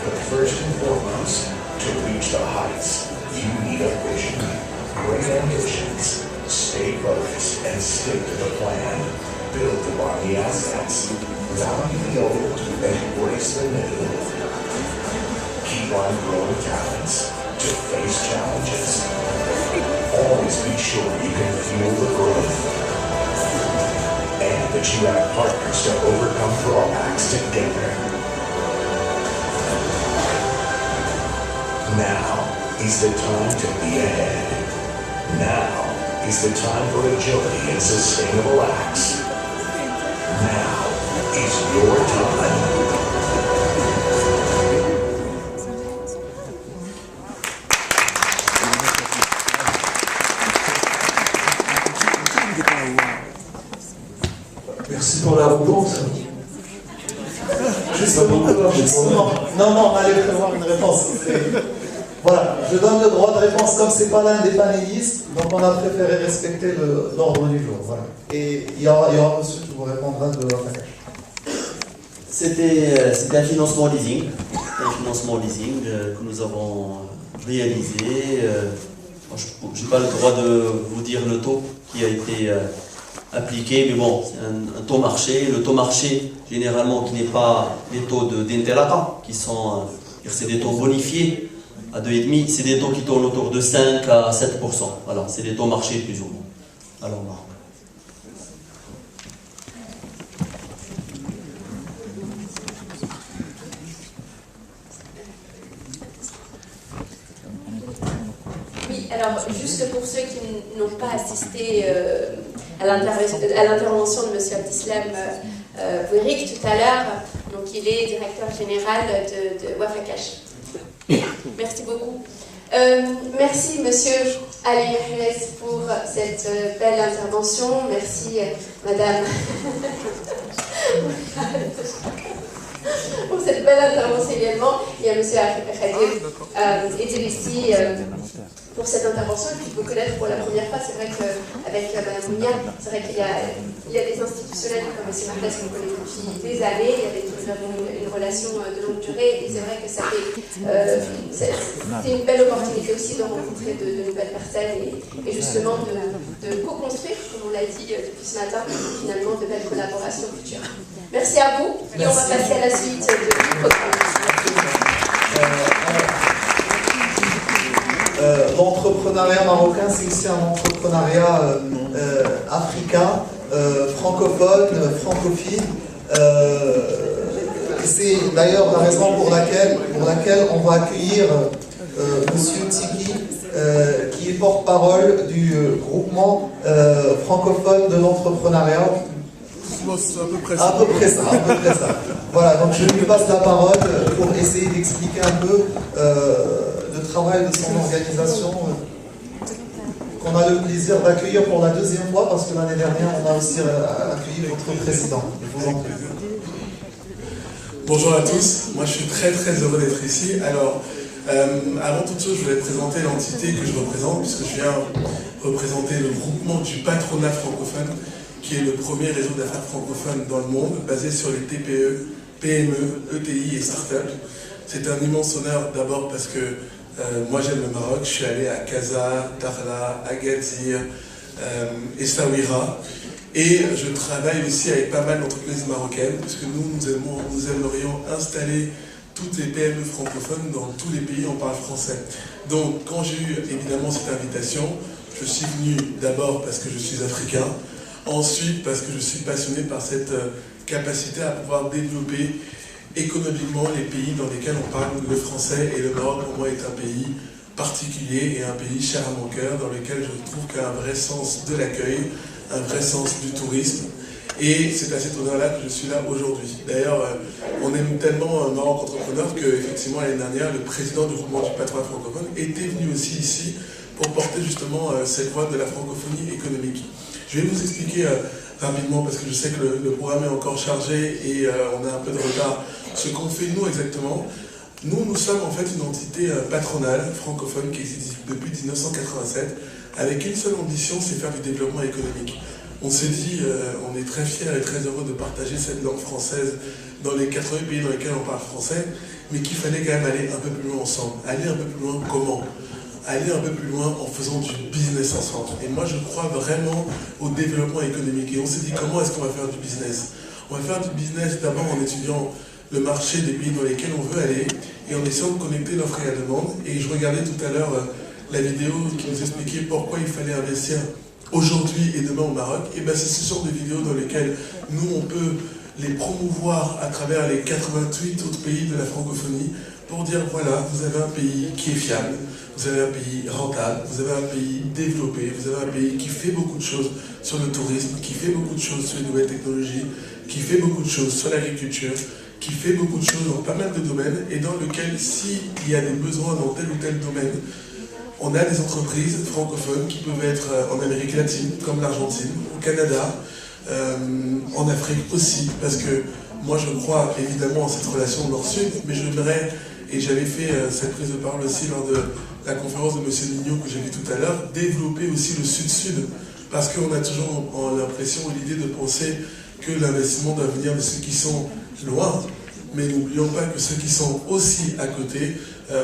But first and foremost, to reach the heights, you need a vision. Great ambitions. Stay focused and stick to the plan. Build upon the assets. Value the old and embrace the new. Keep on growing talents to face challenges. Always be sure you can fuel the growth. And that you have partners to overcome drawbacks together. Now is the time to be ahead. Now is the time for agility and sustainable acts. Now is your time. Merci pour la réponse. Justement, non, on allait prévoir une réponse. Voilà, je donne le droit de réponse comme c'est pas l'un des panélistes, donc on a préféré respecter l'ordre du jour. Voilà. Et il y aura un monsieur qui vous répondra de la FACACH. C'était un financement leasing. Que nous avons réalisé. Je n'ai pas le droit de vous dire le taux qui a été appliqué, mais bon, c'est un taux marché. Le taux marché, généralement, qui n'est pas les taux d'Interlata, qui sont, c'est des taux bonifiés à 2,5, c'est des taux qui tournent autour de 5 à 7%. Voilà, c'est des taux marché plus ou moins. Alors, Maroc. Oui, alors juste pour ceux qui n'ont pas assisté à l'intervention de M. Abdeslam Bouerik tout à l'heure, donc il est directeur général de Wafakash. Merci beaucoup. Merci Monsieur Ali Mehrez pour cette belle intervention. Merci Madame pour cette belle intervention également. Il y a Monsieur Khadir Idrissi pour cette intervention et puis de vous connaître pour la première fois. C'est vrai qu'avec Mme Mounia, c'est vrai qu'il y a des institutionnels comme M. Martès qu'on connaît depuis des années, avec qui nous avons une relation de longue durée et c'est vrai que ça fait c'est une belle opportunité aussi de rencontrer de nouvelles personnes et justement de co-construire, comme on l'a dit depuis ce matin, finalement de belles collaborations futures. Merci à vous et on va passer à la suite du programme. L'entrepreneuriat marocain, c'est aussi un entrepreneuriat africain, francophone, francophile. C'est d'ailleurs la raison pour laquelle on va accueillir Monsieur Tiki, qui est porte-parole du groupement francophone de l'entrepreneuriat. À peu près ça. Voilà, donc je lui passe la parole pour essayer d'expliquer un peu le travail de son organisation qu'on a le plaisir d'accueillir pour la deuxième fois parce que l'année dernière on a aussi accueilli votre président. Je vous en prie. Bonjour à tous, moi je suis très heureux d'être ici. Alors, avant toute chose, je voulais présenter l'entité que je représente puisque je viens représenter le groupement du patronat francophone qui est le premier réseau d'affaires francophone dans le monde, basé sur les TPE, PME, ETI et start-up. C'est un immense honneur d'abord parce que moi j'aime le Maroc, je suis allé à Casa, Dakhla, Agadir, Essaouira, et je travaille aussi avec pas mal d'entreprises marocaines, puisque nous aimerions installer toutes les PME francophones dans tous les pays où on parle français. Donc quand j'ai eu évidemment cette invitation, je suis venu d'abord parce que je suis africain, ensuite parce que je suis passionné par cette capacité à pouvoir développer économiquement les pays dans lesquels on parle le français, et le Maroc pour moi est un pays particulier et un pays cher à mon cœur dans lequel je trouve qu'il y a un vrai sens de l'accueil, un vrai sens du tourisme, et c'est à cet honneur-là que je suis là aujourd'hui. D'ailleurs, on aime tellement Maroc Entrepreneur que effectivement l'année dernière, le président du groupement du patronat francophone était venu aussi ici pour porter justement cette voix de la francophonie économique. Je vais vous expliquer rapidement, parce que je sais que le programme est encore chargé et on a un peu de retard, ce qu'on fait nous exactement. Nous sommes en fait une entité patronale francophone qui existe depuis 1987, avec une seule ambition, c'est faire du développement économique. On s'est dit, on est très fiers et très heureux de partager cette langue française dans les 80 pays dans lesquels on parle français, mais qu'il fallait quand même aller un peu plus loin ensemble. Aller un peu plus loin comment ? Aller un peu plus loin en faisant du business ensemble. Et moi, je crois vraiment au développement économique. Et on s'est dit, comment est-ce qu'on va faire du business ? On va faire du business d'abord en étudiant le marché des pays dans lesquels on veut aller et en essayant de connecter l'offre et la demande. Et je regardais tout à l'heure la vidéo qui nous expliquait pourquoi il fallait investir aujourd'hui et demain au Maroc. Et bien, c'est ce genre de vidéos dans lesquelles nous, on peut les promouvoir à travers les 88 autres pays de la francophonie pour dire, voilà, vous avez un pays qui est fiable, vous avez un pays rentable, vous avez un pays développé, vous avez un pays qui fait beaucoup de choses sur le tourisme, qui fait beaucoup de choses sur les nouvelles technologies, qui fait beaucoup de choses sur l'agriculture, qui fait beaucoup de choses dans pas mal de domaines et dans lequel, s'il y a des besoins dans tel ou tel domaine, on a des entreprises francophones qui peuvent être en Amérique latine, comme l'Argentine, au Canada, en Afrique aussi, parce que moi je crois évidemment en cette relation nord-sud, mais j'aimerais, et j'avais fait cette prise de parole aussi lors de la conférence de M. Nigno que j'ai vu tout à l'heure, développer aussi le sud-sud, parce qu'on a toujours l'impression et l'idée de penser que l'investissement doit venir de ceux qui sont loin, mais n'oublions pas que ceux qui sont aussi à côté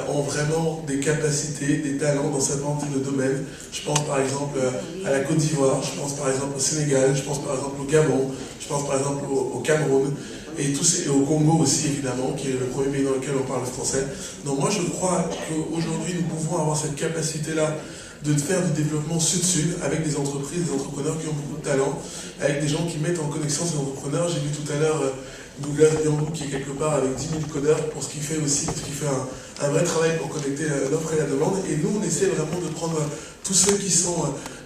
ont vraiment des capacités, des talents dans certains types de domaines. Je pense par exemple à la Côte d'Ivoire, je pense par exemple au Sénégal, je pense par exemple au Gabon, je pense par exemple au Cameroun, et au Congo aussi évidemment, qui est le premier pays dans lequel on parle français. Donc moi je crois qu'aujourd'hui nous pouvons avoir cette capacité-là de faire du développement sud-sud avec des entreprises, des entrepreneurs qui ont beaucoup de talent, avec des gens qui mettent en connexion ces entrepreneurs. J'ai vu tout à l'heure Douglas Biambou qui est quelque part avec 10 000 codeurs pour ce qu'il fait aussi, parce qu'il fait un vrai travail pour connecter l'offre et la demande. Et nous, on essaie vraiment de prendre tous ceux qui sont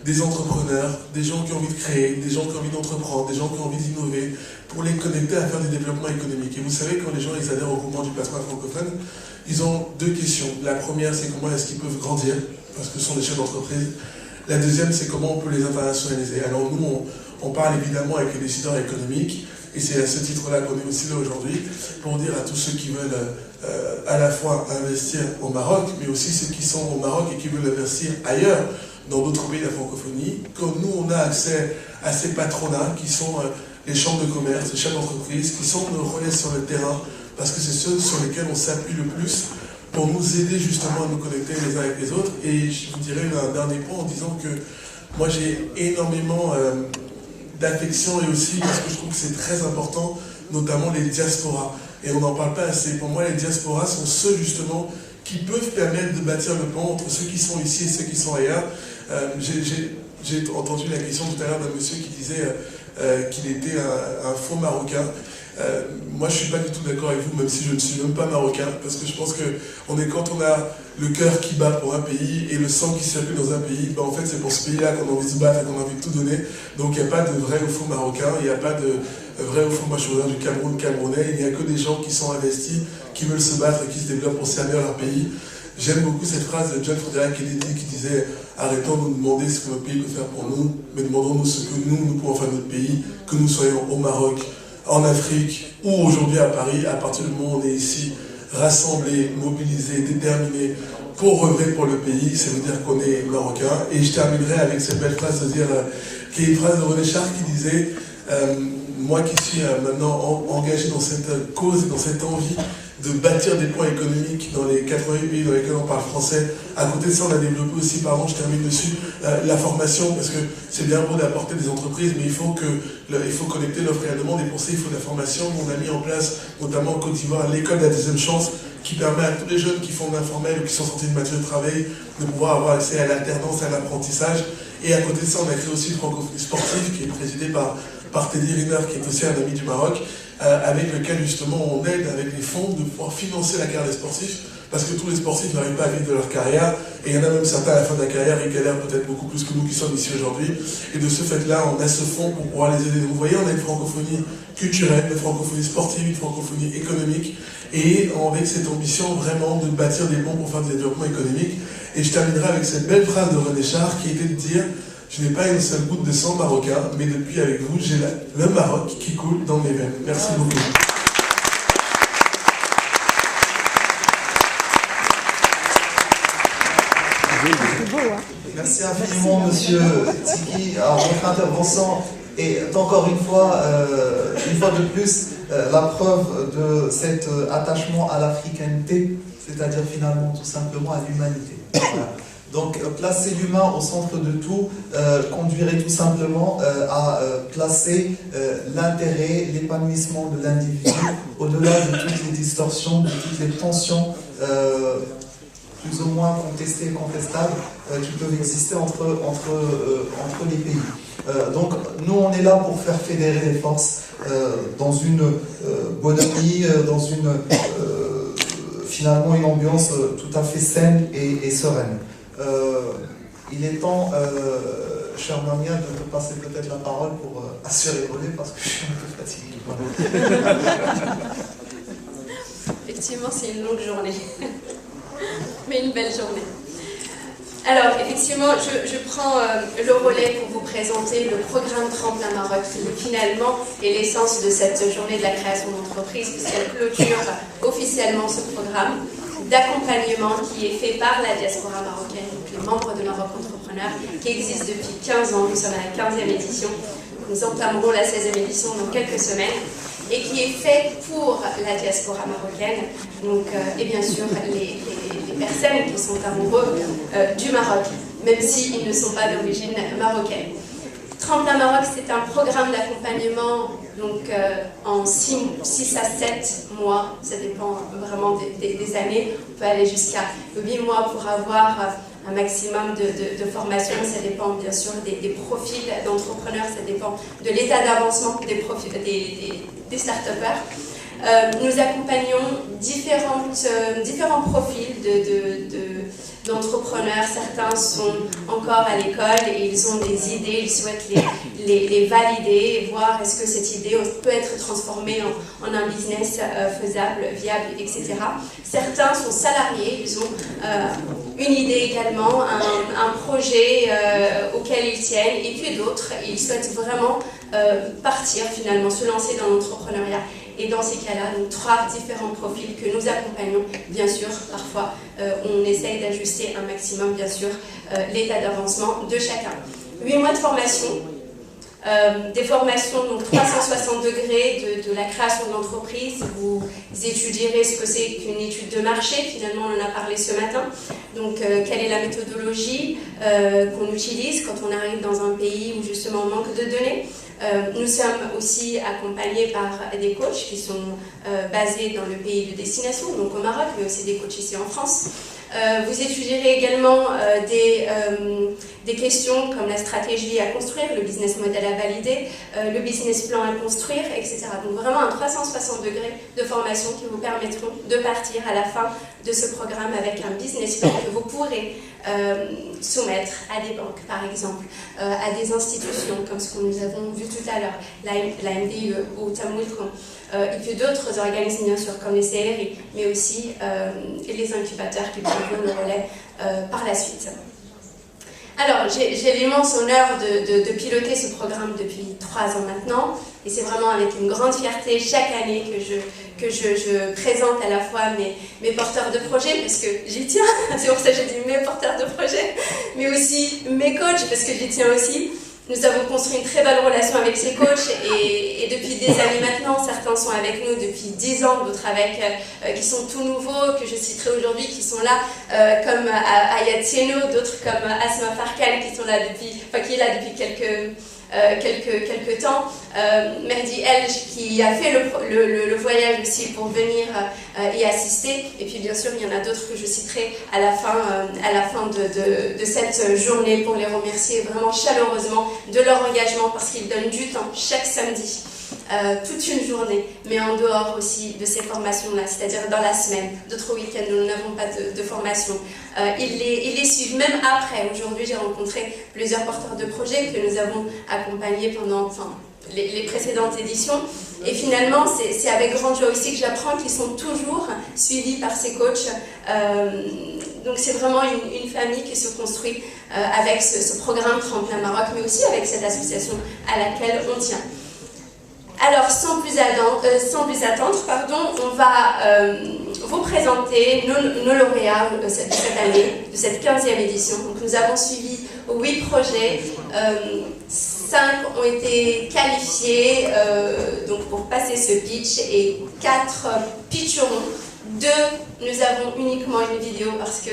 des entrepreneurs, des gens qui ont envie de créer, des gens qui ont envie d'entreprendre, des gens qui ont envie d'innover, pour les connecter à faire du développement économique. Et vous savez, quand les gens ils adhèrent au mouvement du patronat francophone, ils ont deux questions. La première, c'est comment est-ce qu'ils peuvent grandir, parce que ce sont des chefs d'entreprise. La deuxième, c'est comment on peut les internationaliser. Alors nous, on parle évidemment avec les décideurs économiques, et c'est à ce titre-là qu'on est aussi là aujourd'hui, pour dire à tous ceux qui veulent à la fois investir au Maroc, mais aussi ceux qui sont au Maroc et qui veulent investir ailleurs, dans d'autres pays de la francophonie, que nous, on a accès à ces patronats qui sont les chambres de commerce, les chefs d'entreprise, qui sont nos relais sur le terrain, parce que c'est ceux sur lesquels on s'appuie le plus pour nous aider justement à nous connecter les uns avec les autres. Et je vous dirais un dernier point en disant que moi j'ai énormément d'affection, et aussi parce que je trouve que c'est très important, notamment les diasporas. Et on n'en parle pas assez. Pour moi, les diasporas sont ceux justement qui peuvent permettre de bâtir le pont entre ceux qui sont ici et ceux qui sont ailleurs. J'ai entendu la question tout à l'heure d'un monsieur qui disait qu'il était un faux Marocain. Moi, je ne suis pas du tout d'accord avec vous, même si je ne suis même pas marocain, parce que je pense que quand on a le cœur qui bat pour un pays et le sang qui circule dans un pays, ben en fait, c'est pour ce pays-là qu'on a envie de se battre et qu'on a envie de tout donner. Donc, il n'y a pas de vrai ou faux marocain, il n'y a pas de vrai ou faux, moi je suis du Cameroun, Camerounais, il n'y a que des gens qui sont investis, qui veulent se battre et qui se développent pour servir leur pays. J'aime beaucoup cette phrase de John Frédéric Kennedy qui disait « Arrêtons de nous demander ce que notre pays peut faire pour nous, mais demandons-nous ce que nous pouvons faire de notre pays, que nous soyons au Maroc, en Afrique ou aujourd'hui à Paris, à partir du moment où on est ici, rassemblés, mobilisés, déterminés pour œuvrer pour le pays, ça veut dire qu'on est marocain. » Et je terminerai avec cette belle phrase de dire, qui est une phrase de René Char qui disait moi qui suis maintenant engagé dans cette cause, dans cette envie de bâtir des points économiques dans les 80 pays dans lesquels on parle français. À côté de ça, on a développé aussi, pardon, je termine dessus, la formation, parce que c'est bien beau d'apporter des entreprises, mais il faut connecter l'offre et la demande, et pour ça, il faut de la formation. On a mis en place, notamment en Côte d'Ivoire, l'école de la deuxième chance, qui permet à tous les jeunes qui font de l'informel ou qui sont sortis de mature de travail de pouvoir avoir accès à l'alternance, à l'apprentissage. Et à côté de ça, on a créé aussi le francophonie sportive, qui est présidé par Teddy Riner, qui est aussi un ami du Maroc, avec lequel justement on aide avec les fonds de pouvoir financer la carrière des sportifs, parce que tous les sportifs n'arrivent pas à vivre de leur carrière, et il y en a même certains à la fin de la carrière, ils galèrent peut-être beaucoup plus que nous qui sommes ici aujourd'hui, et de ce fait-là, on a ce fonds pour pouvoir les aider. Vous voyez, on a une francophonie culturelle, une francophonie sportive, une francophonie économique, et avec cette ambition vraiment de bâtir des ponts pour faire du développement économique. Et je terminerai avec cette belle phrase de René Char qui était de dire: je n'ai pas une seule goutte de sang marocain, mais depuis avec vous, j'ai le Maroc qui coule dans mes veines. Merci beaucoup. Merci infiniment, monsieur Tiki. Alors, votre intervention est encore une fois de plus, la preuve de cet attachement à l'africanité, c'est-à-dire finalement tout simplement à l'humanité. Voilà. Donc placer l'humain au centre de tout conduirait tout simplement à placer l'intérêt, l'épanouissement de l'individu au-delà de toutes les distorsions, de toutes les tensions plus ou moins contestées et contestables qui peuvent exister entre les pays. Donc nous on est là pour faire fédérer les forces dans une bonhomie, dans finalement une ambiance tout à fait saine et sereine. Il est temps, cher Mamia, de te passer peut-être la parole pour assurer le relais parce que je suis un peu fatigué. Effectivement, c'est une longue journée, mais une belle journée. Alors, effectivement, je prends le relais pour vous présenter le programme Tremplin Maroc, qui finalement est l'essence de cette journée de la création d'entreprise, puisqu'elle clôture officiellement ce programme d'accompagnement qui est fait par la diaspora marocaine, donc les membres de Maroc Entrepreneurs, qui existe depuis 15 ans. Nous sommes à la 15e édition. Nous entamerons la 16e édition dans quelques semaines, et qui est fait pour la diaspora marocaine, donc, et bien sûr les personnes qui sont amoureux du Maroc, même s'ils ne sont pas d'origine marocaine. Tremplin Maroc, c'est un programme d'accompagnement donc en 6 à 7 mois, ça dépend vraiment des années. On peut aller jusqu'à 8 mois pour avoir un maximum de formation. Ça dépend bien sûr des profils d'entrepreneurs, ça dépend de l'état d'avancement des start-upers. Nous accompagnons différents profils d'entrepreneurs. Certains sont encore à l'école et ils ont des idées, ils souhaitent les valider et voir est-ce que cette idée peut être transformée en un business faisable, viable, etc. Certains sont salariés, ils ont une idée également, un projet auquel ils tiennent, et puis d'autres, ils souhaitent vraiment partir finalement, se lancer dans l'entrepreneuriat. Et dans ces cas-là, nous 3 différents profils que nous accompagnons. Bien sûr, parfois, on essaye d'ajuster un maximum, bien sûr, l'état d'avancement de chacun. 8 mois de formation, des formations donc 360 degrés de la création de l'entreprise. Vous étudierez ce que c'est qu'une étude de marché. Finalement, on en a parlé ce matin. Donc, quelle est la méthodologie qu'on utilise quand on arrive dans un pays où justement on manque de données. Nous sommes aussi accompagnés par des coachs qui sont basés dans le pays de destination, donc au Maroc, mais aussi des coachs ici en France. Vous étudierez également des questions comme la stratégie à construire, le business model à valider, le business plan à construire, etc. Donc vraiment un 360 degrés de formation qui vous permettront de partir à la fin de ce programme avec un business plan que vous pourrez soumettre à des banques, par exemple, à des institutions comme ce que nous avons vu tout à l'heure, la MDE ou Tamwilcom, et puis d'autres organismes bien sûr comme les CRI, mais aussi les incubateurs qui prendront le relais par la suite. Alors, j'ai l'immense honneur de piloter ce programme depuis 3 ans maintenant, et c'est vraiment avec une grande fierté chaque année que je présente à la fois mes porteurs de projets, parce que j'y tiens, c'est pour ça que j'ai dit mes porteurs de projets, mais aussi mes coachs, parce que j'y tiens aussi. Nous avons construit une très belle relation avec ces coachs et depuis des années maintenant, certains sont avec nous depuis 10 ans, d'autres avec qui sont tout nouveaux, que je citerai aujourd'hui, qui sont là, comme Ayat Sieno, d'autres comme Asma Farkan, qui sont là depuis, qui est là depuis quelques temps. Merdi Elj, qui a fait le voyage aussi pour venir y assister. Et puis bien sûr, il y en a d'autres que je citerai à la fin de cette journée pour les remercier vraiment chaleureusement de leur engagement, parce qu'ils donnent du temps chaque samedi. Toute une journée, mais en dehors aussi de ces formations-là, c'est-à-dire dans la semaine, d'autres week-ends où nous n'avons pas de formation. Ils les suivent même après. Aujourd'hui, j'ai rencontré plusieurs porteurs de projets que nous avons accompagnés pendant les précédentes éditions. Et finalement, c'est avec grande joie aussi que j'apprends qu'ils sont toujours suivis par ces coachs. Donc c'est vraiment une famille qui se construit avec ce programme Tremplin Maroc, mais aussi avec cette association à laquelle on tient. Alors, sans plus attendre, on va vous présenter nos lauréats de cette année, de cette 15e édition. Donc, nous avons suivi 8 projets, 5 ont été qualifiés donc pour passer ce pitch et 4 pitcheront. 2, nous avons uniquement une vidéo parce que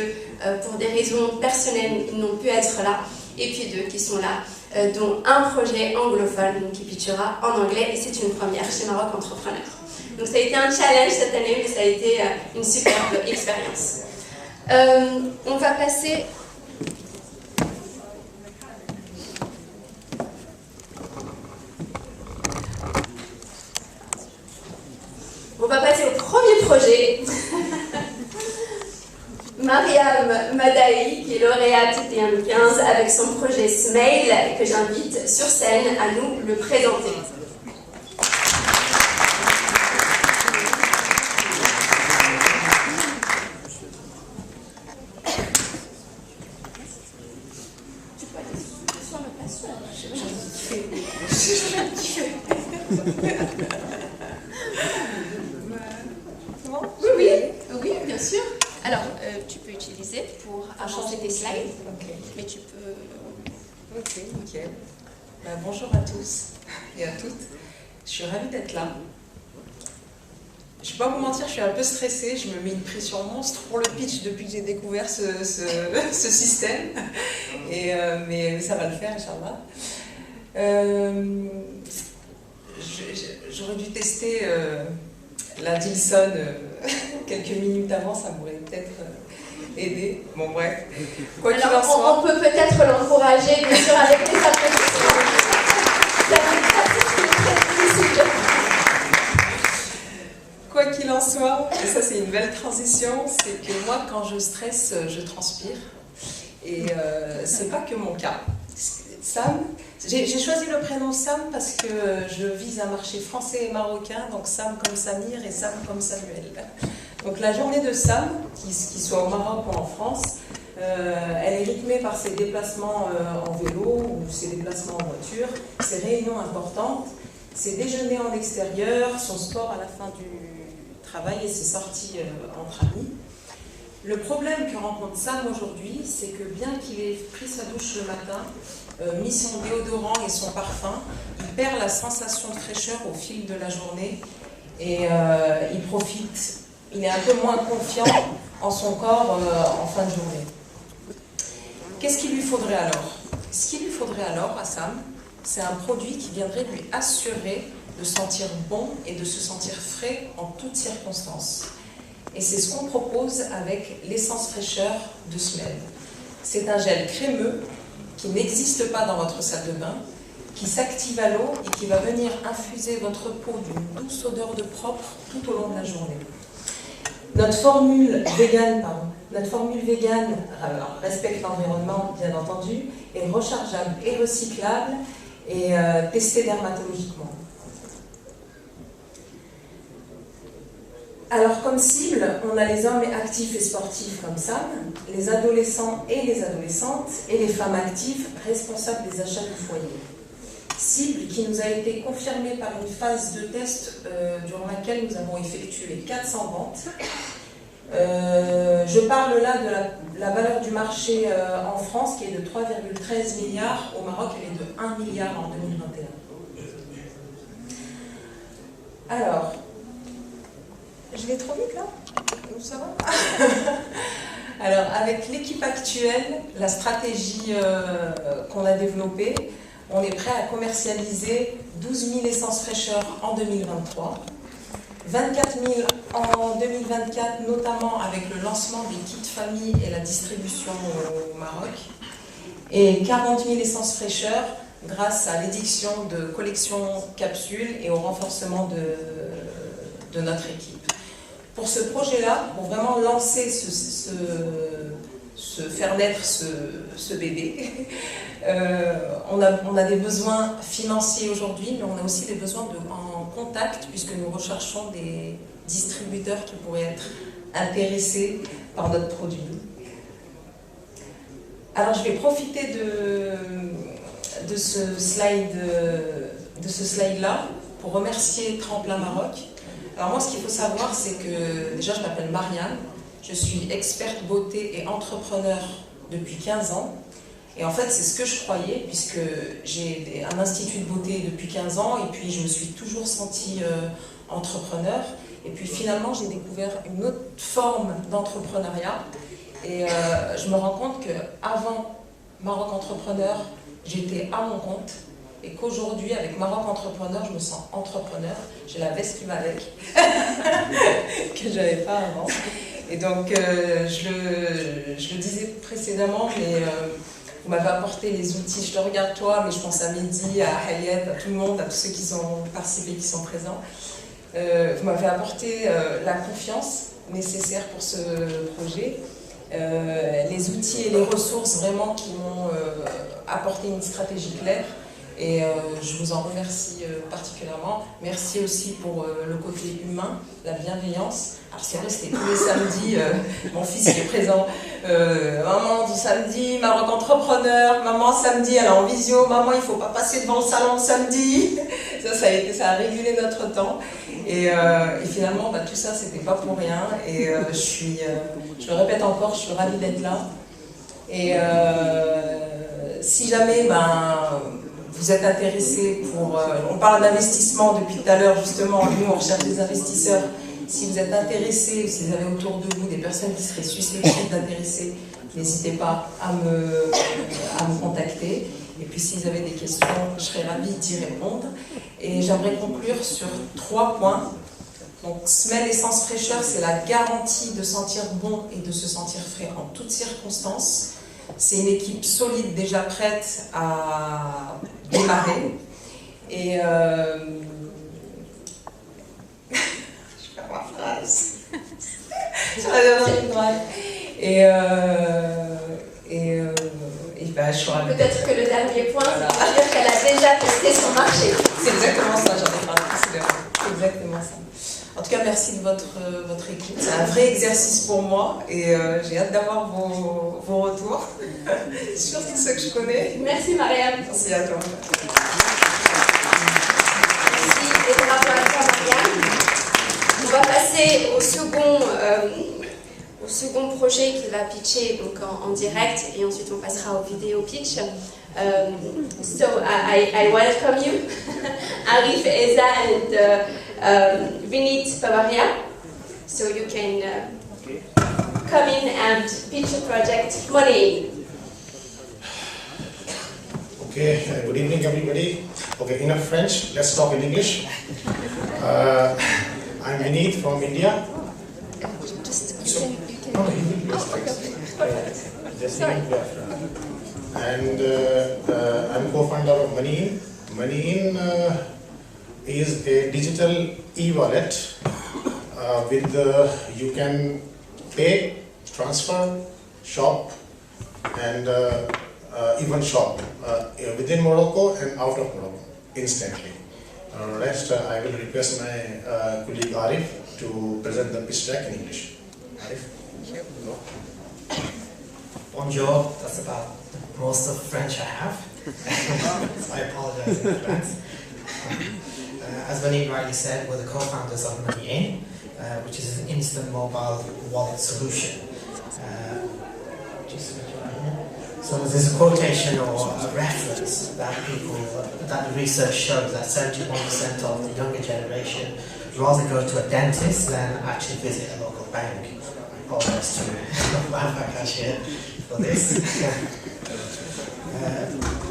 pour des raisons personnelles, ils n'ont pu être là. Et puis 2 qui sont là. Dont un projet anglophone qui pitchera en anglais, et c'est une première chez Maroc Entrepreneur. Donc ça a été un challenge cette année, mais ça a été une superbe expérience. On va passer... au premier projet. Mariam Madaï, qui est lauréate TM15 avec son projet Smail, que j'invite sur scène à nous le présenter. Oui, bien sûr. Alors, tu peux utiliser pour avancer tes slides, mais tu peux... Ok, nickel. Bonjour à tous et à toutes. Je suis ravie d'être là. je ne vais pas vous mentir, je suis un peu stressée, je me mets une pression monstre pour le pitch depuis que j'ai découvert ce système. Mais ça va le faire, Inch'Allah. J'aurais dû tester la Dilson quelques minutes avant, ça m'aurait peut-être aidé. Bon, bref. Quoi qu'il en soit. On peut peut-être l'encourager, bien sûr, avec les applaudissements. C'est un exercice qui est très difficile. Quoi qu'il en soit, et ça c'est une belle transition, c'est que moi quand je stresse, je transpire. Et c'est pas que mon cas. Sam, j'ai choisi le prénom Sam parce que je vise un marché français et marocain, donc Sam comme Samir et Sam comme Samuel. Donc la journée de Sam, qu'il soit au Maroc ou en France, elle est rythmée par ses déplacements en vélo ou ses déplacements en voiture, ses réunions importantes, ses déjeuners en extérieur, son sport à la fin du travail et ses sorties entre amis. Le problème que rencontre Sam aujourd'hui, c'est que bien qu'il ait pris sa douche le matin, mis son déodorant et son parfum, il perd la sensation de fraîcheur au fil de la journée et il est un peu moins confiant en son corps en fin de journée. Qu'est-ce qu'il lui faudrait alors? Ce qu'il lui faudrait alors à Sam, c'est un produit qui viendrait lui assurer de sentir bon et de se sentir frais en toutes circonstances. Et c'est ce qu'on propose avec l'essence fraîcheur de Smell. C'est un gel crémeux qui n'existe pas dans votre salle de bain, qui s'active à l'eau et qui va venir infuser votre peau d'une douce odeur de propre tout au long de la journée. Notre formule végane, respecte l'environnement bien entendu, est rechargeable et recyclable et testée dermatologiquement. Alors comme cible, on a les hommes actifs et sportifs comme Sam, les adolescents et les adolescentes et les femmes actives responsables des achats du foyer. Cible qui nous a été confirmée par une phase de test durant laquelle nous avons effectué 400 ventes. Je parle là de la valeur du marché en France qui est de 3,13 milliards, au Maroc elle est de 1 milliard en 2021. Alors, je vais trop vite là? Ça va? Alors, avec l'équipe actuelle, la stratégie qu'on a développée, on est prêt à commercialiser 12 000 essences fraîcheurs en 2023, 24 000 en 2024, notamment avec le lancement des kits famille et la distribution au Maroc, et 40 000 essences fraîcheurs grâce à l'édiction de collections capsules et au renforcement de notre équipe. Pour ce projet-là, pour vraiment lancer faire naître ce bébé, on a des besoins financiers aujourd'hui, mais on a aussi des besoins en contact, puisque nous recherchons des distributeurs qui pourraient être intéressés par notre produit. Alors je vais profiter de ce slide-là pour remercier Tremplin Maroc. Alors moi, ce qu'il faut savoir, c'est que déjà, je m'appelle Marianne, je suis experte beauté et entrepreneur depuis 15 ans. Et en fait, c'est ce que je croyais, puisque j'ai un institut de beauté depuis 15 ans, et puis je me suis toujours sentie entrepreneur. Et puis finalement, j'ai découvert une autre forme d'entrepreneuriat. Et je me rends compte qu'avant Maroc Entrepreneur, j'étais à mon compte. Et qu'aujourd'hui, avec Maroc Entrepreneur, je me sens entrepreneur. J'ai la veste qui va avec, que je n'avais pas avant. Et donc, je le disais précédemment, mais vous m'avez apporté les outils. Je te regarde toi, mais je pense à Mehdi, à Hayet, à tout le monde, à tous ceux qui ont participé, qui sont présents. Vous m'avez apporté la confiance nécessaire pour ce projet. Les outils et les ressources vraiment qui m'ont apporté une stratégie claire. Et je vous en remercie particulièrement. Merci aussi pour le côté humain, la bienveillance. Alors c'est vrai, c'était tous les samedis, mon fils qui est présent. Maman, samedi, Maroc Entrepreneur. Maman, samedi, elle est en visio. Maman, il ne faut pas passer devant le salon le samedi. Ça a régulé notre temps. Et finalement, tout ça, c'était pas pour rien. Et je le répète encore, je suis ravie d'être là. Et si jamais, vous êtes intéressé on parle d'investissement depuis tout à l'heure, justement, nous on recherche des investisseurs. Si vous êtes intéressé ou si vous avez autour de vous des personnes qui seraient susceptibles d'intéresser, n'hésitez pas à me contacter. Et puis si vous avez des questions, je serai ravie d'y répondre. Et j'aimerais conclure sur 3 points. Donc, Smell Essence Fraîcheur, c'est la garantie de sentir bon et de se sentir frais en toutes circonstances. C'est une équipe solide déjà prête à démarrer. Et je perds ma phrase. Je vais dire une phrase. Peut-être que le dernier point, c'est dire qu'elle a déjà testé son marché. C'est exactement ça, j'en ai parlé précédemment. C'est exactement ça. En tout cas, merci de votre écoute. C'est un vrai exercice pour moi et j'ai hâte d'avoir vos retours, surtout ceux que je connais. Merci Marianne. Merci à toi. Merci et bravo à toi Marianne. On va passer au second projet qu'il va pitcher donc en direct et ensuite on passera au vidéo pitch. So I welcome you, Arif Eza and Vinit Pavaria. So you can come in and pitch the project Money. Okay, good evening everybody. Okay, enough French, let's talk in English. I'm Vinit from India. And I'm co-founder of Money. Money is a digital e-wallet with you can pay, transfer, shop, and even shop within Morocco and out of Morocco instantly. Rest, I will request my colleague Arif to present the pitch deck in English. Arif? Bonjour, that's about most of French I have. So I apologize in advance. As Vinit rightly said, we're the co-founders of Money which is an instant mobile wallet solution. So there's a quotation or a reference that the research shows that 71% of the younger generation rather go to a dentist than actually visit a local bank. I apologize to Bangladesh here for this.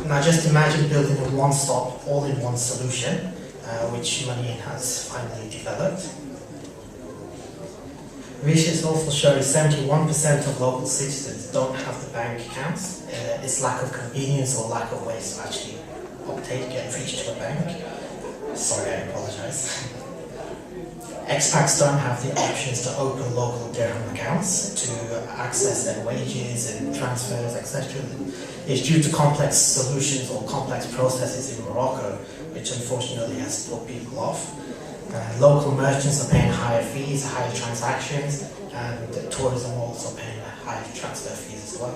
Now just imagine building a one-stop, all-in-one solution, which Money has finally developed. Research also shows 71% of local citizens don't have the bank accounts. It's lack of convenience or lack of ways to actually get reach to a bank. Sorry, I apologize. Expats don't have the options to open local dirham accounts to access their wages and transfers, etc. It's due to complex solutions or complex processes in Morocco, which unfortunately has put people off. Local merchants are paying higher fees, higher transactions, and tourism also paying higher transfer fees as well.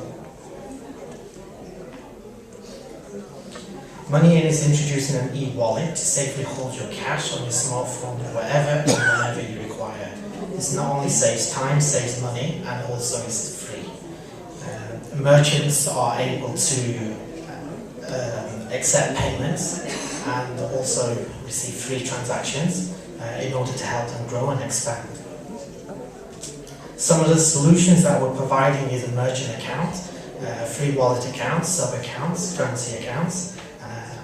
Money is introducing an e-wallet to safely hold your cash on your smartphone wherever and whenever you require. This not only saves time, saves money, and also is free. Merchants are able to accept payments and also receive free transactions in order to help them grow and expand. Some of the solutions that we're providing is a merchant account, free wallet accounts, sub-accounts, currency accounts,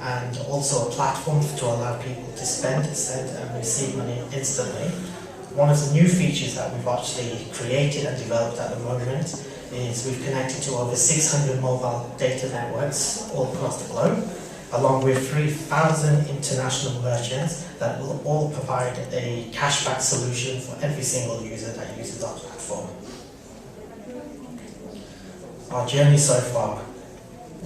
and also a platform to allow people to spend, send and receive money instantly. One of the new features that we've actually created and developed at the moment is we've connected to over 600 mobile data networks all across the globe, along with 3,000 international merchants that will all provide a cashback solution for every single user that uses our platform. Our journey so far.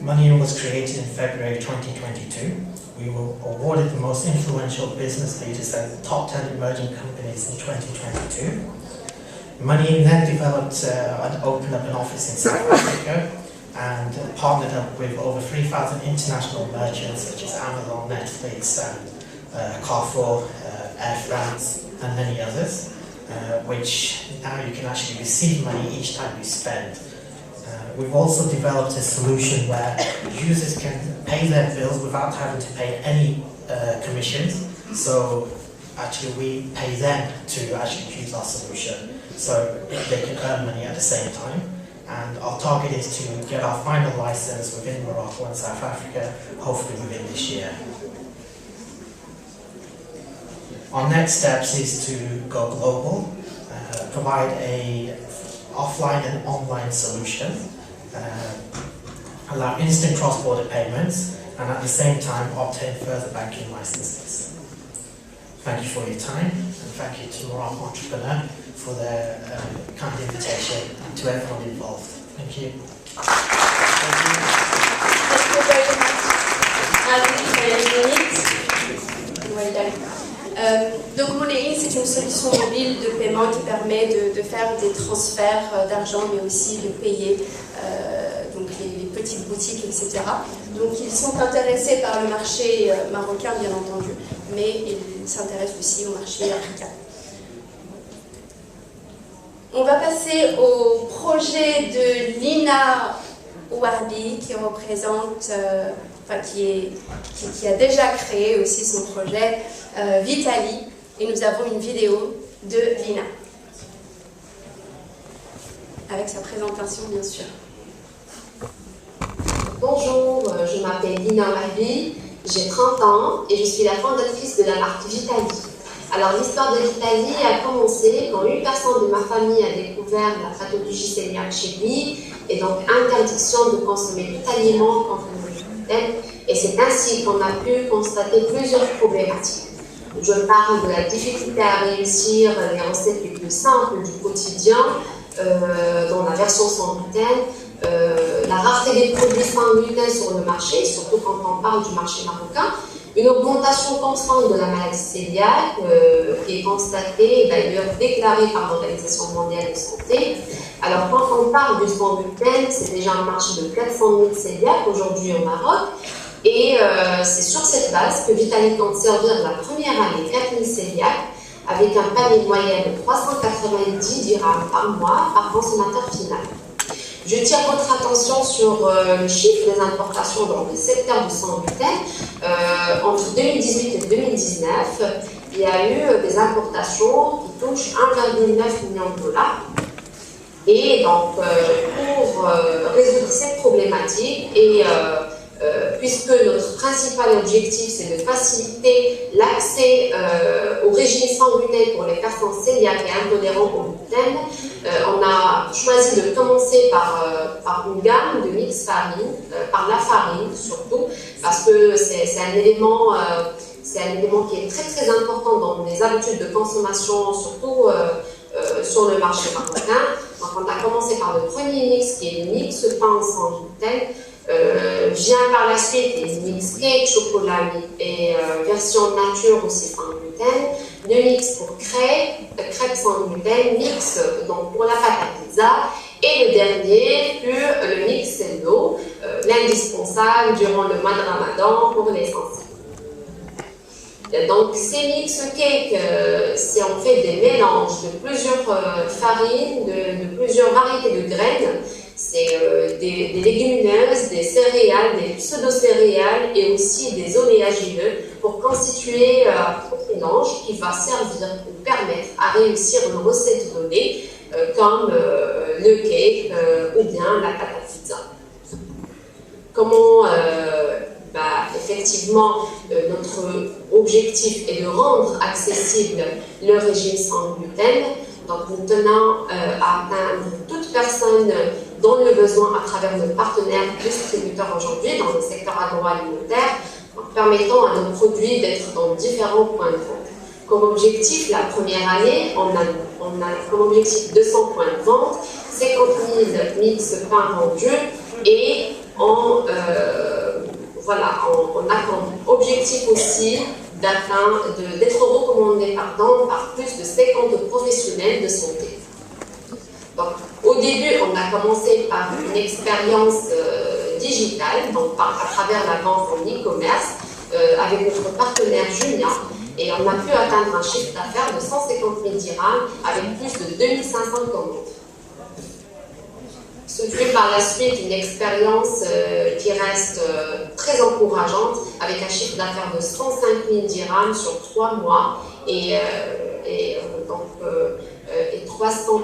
Money was created in February 2022. We were awarded the most influential business leaders and the top 10 emerging companies in 2022. Money then developed and opened up an office in South Africa and partnered up with over 3,000 international merchants such as Amazon, Netflix, and Carrefour, Air France, and many others, which now you can actually receive money each time you spend. We've also developed a solution where users can pay their bills without having to pay any commissions. So actually we pay them to actually use our solution, so they can earn money at the same time. And our target is to get our final license within Morocco and South Africa, hopefully within this year. Our next steps is to go global, provide a offline and online solution, allow instant cross-border payments, and at the same time obtain further banking licenses. Thank you for your time, and thank you to Morocco Entrepreneur for their kind invitation, and to everyone involved. Thank you. Thank you very much. Well done. Donc Money, c'est une solution mobile de paiement qui permet de faire des transferts d'argent, mais aussi de payer donc les petites boutiques, etc. Donc ils sont intéressés par le marché marocain, bien entendu, mais ils s'intéressent aussi au marché africain. On va passer au projet de Lina Ouarbi qui représente, qui a déjà créé aussi son projet Vitali, et nous avons une vidéo de Lina avec sa présentation bien sûr. Bonjour, je m'appelle Lina Ouarbi, j'ai 30 ans et je suis la fondatrice de la marque Vitali. Alors l'histoire de Vitali a commencé quand une personne de ma famille a découvert la pathologie cœliaque chez lui et donc interdiction de consommer tout aliment contre le gluten, et c'est ainsi qu'on a pu constater plusieurs problématiques. Je parle de la difficulté à réussir les recettes les plus simples du quotidien dans la version sans gluten, la rareté des produits sans gluten sur le marché, surtout quand on parle du marché marocain, une augmentation constante de la maladie cœliaque qui est constatée et d'ailleurs déclarée par l'Organisation mondiale de santé. Alors quand on parle du sans gluten, c'est déjà un marché de 400 000 cœliaques aujourd'hui au Maroc, et c'est sur cette base que Vitali compte servir la première année 4 000 cœliaques avec un panier moyen de 390 dirhams par mois par consommateur final. Je tiens votre attention sur le chiffre des importations dans le secteur du sans gluten. Entre 2018 et 2019, il y a eu des importations qui touchent 1,9 million de dollars. Et donc, pour résoudre cette problématique, et puisque notre principal objectif c'est de faciliter l'accès au régime sans gluten pour les personnes cœliaques et intolérantes au gluten, on a choisi de commencer par une gamme de mix farine, par la farine surtout, parce que c'est un élément qui est très très important dans les habitudes de consommation, surtout sur le marché marocain. Donc on a commencé par le premier mix qui est le mix pain sans gluten. Vient par la suite les mix cake, chocolat et version nature aussi sans gluten, le mix pour crêpes sans gluten, mix donc pour la pâte à pizza, et le dernier fut le mix hello, l'indispensable durant le mois de Ramadan pour les sensibles. Donc ces mix cake, c'est en fait des mélanges de plusieurs farines, de plusieurs variétés de graines. C'est des légumineuses, des céréales, des pseudo-céréales et aussi des oléagineux pour constituer un mélange qui va servir ou permettre à réussir une recette donnée comme le cake ou bien la pâte à pizza. Comment effectivement notre objectif est de rendre accessible le régime sans gluten. Donc nous tenons à atteindre toute personne dans le besoin à travers nos partenaires distributeurs aujourd'hui dans le secteur agroalimentaire, permettant à nos produits d'être dans différents points de vente. Comme objectif, la première année, on a comme objectif 200 points de vente, 50 000 mix pain vendus, et on a comme objectif aussi d'être recommandé par plus de 50 professionnels de santé. Donc, au début, on a commencé par une expérience digitale, donc à travers la vente en e-commerce, avec notre partenaire Julien, et on a pu atteindre un chiffre d'affaires de 150 000 dirhams avec plus de 2500 commandes. Ce fut par la suite une expérience qui reste très encourageante, avec un chiffre d'affaires de 105 000 dirhams sur 3 mois et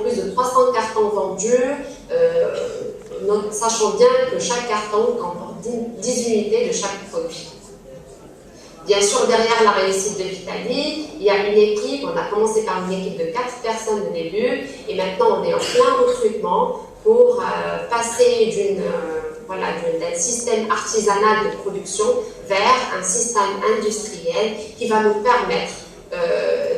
plus de 300 cartons vendus, sachant bien que chaque carton comporte 10 unités de chaque produit. Bien sûr, derrière la réussite de Vitali, il y a une équipe. On a commencé par une équipe de 4 personnes au début, et maintenant on est en plein recrutement pour passer d'un système artisanal de production vers un système industriel qui va nous permettre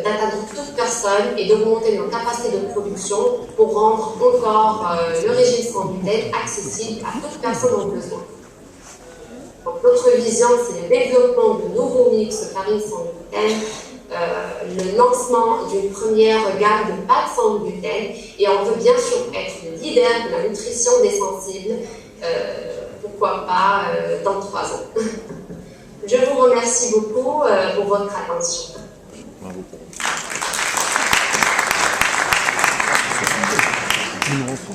d'atteindre toute personne et d'augmenter nos capacités de production pour rendre encore le régime sans gluten accessible à toute personne en besoin. Donc, notre vision, c'est le développement de nouveaux mix de farine sans gluten, le lancement d'une première gamme de pâtes sans gluten, et on veut bien sûr être le leader de la nutrition des sensibles, pourquoi pas dans 3 ans. Je vous remercie beaucoup pour votre attention.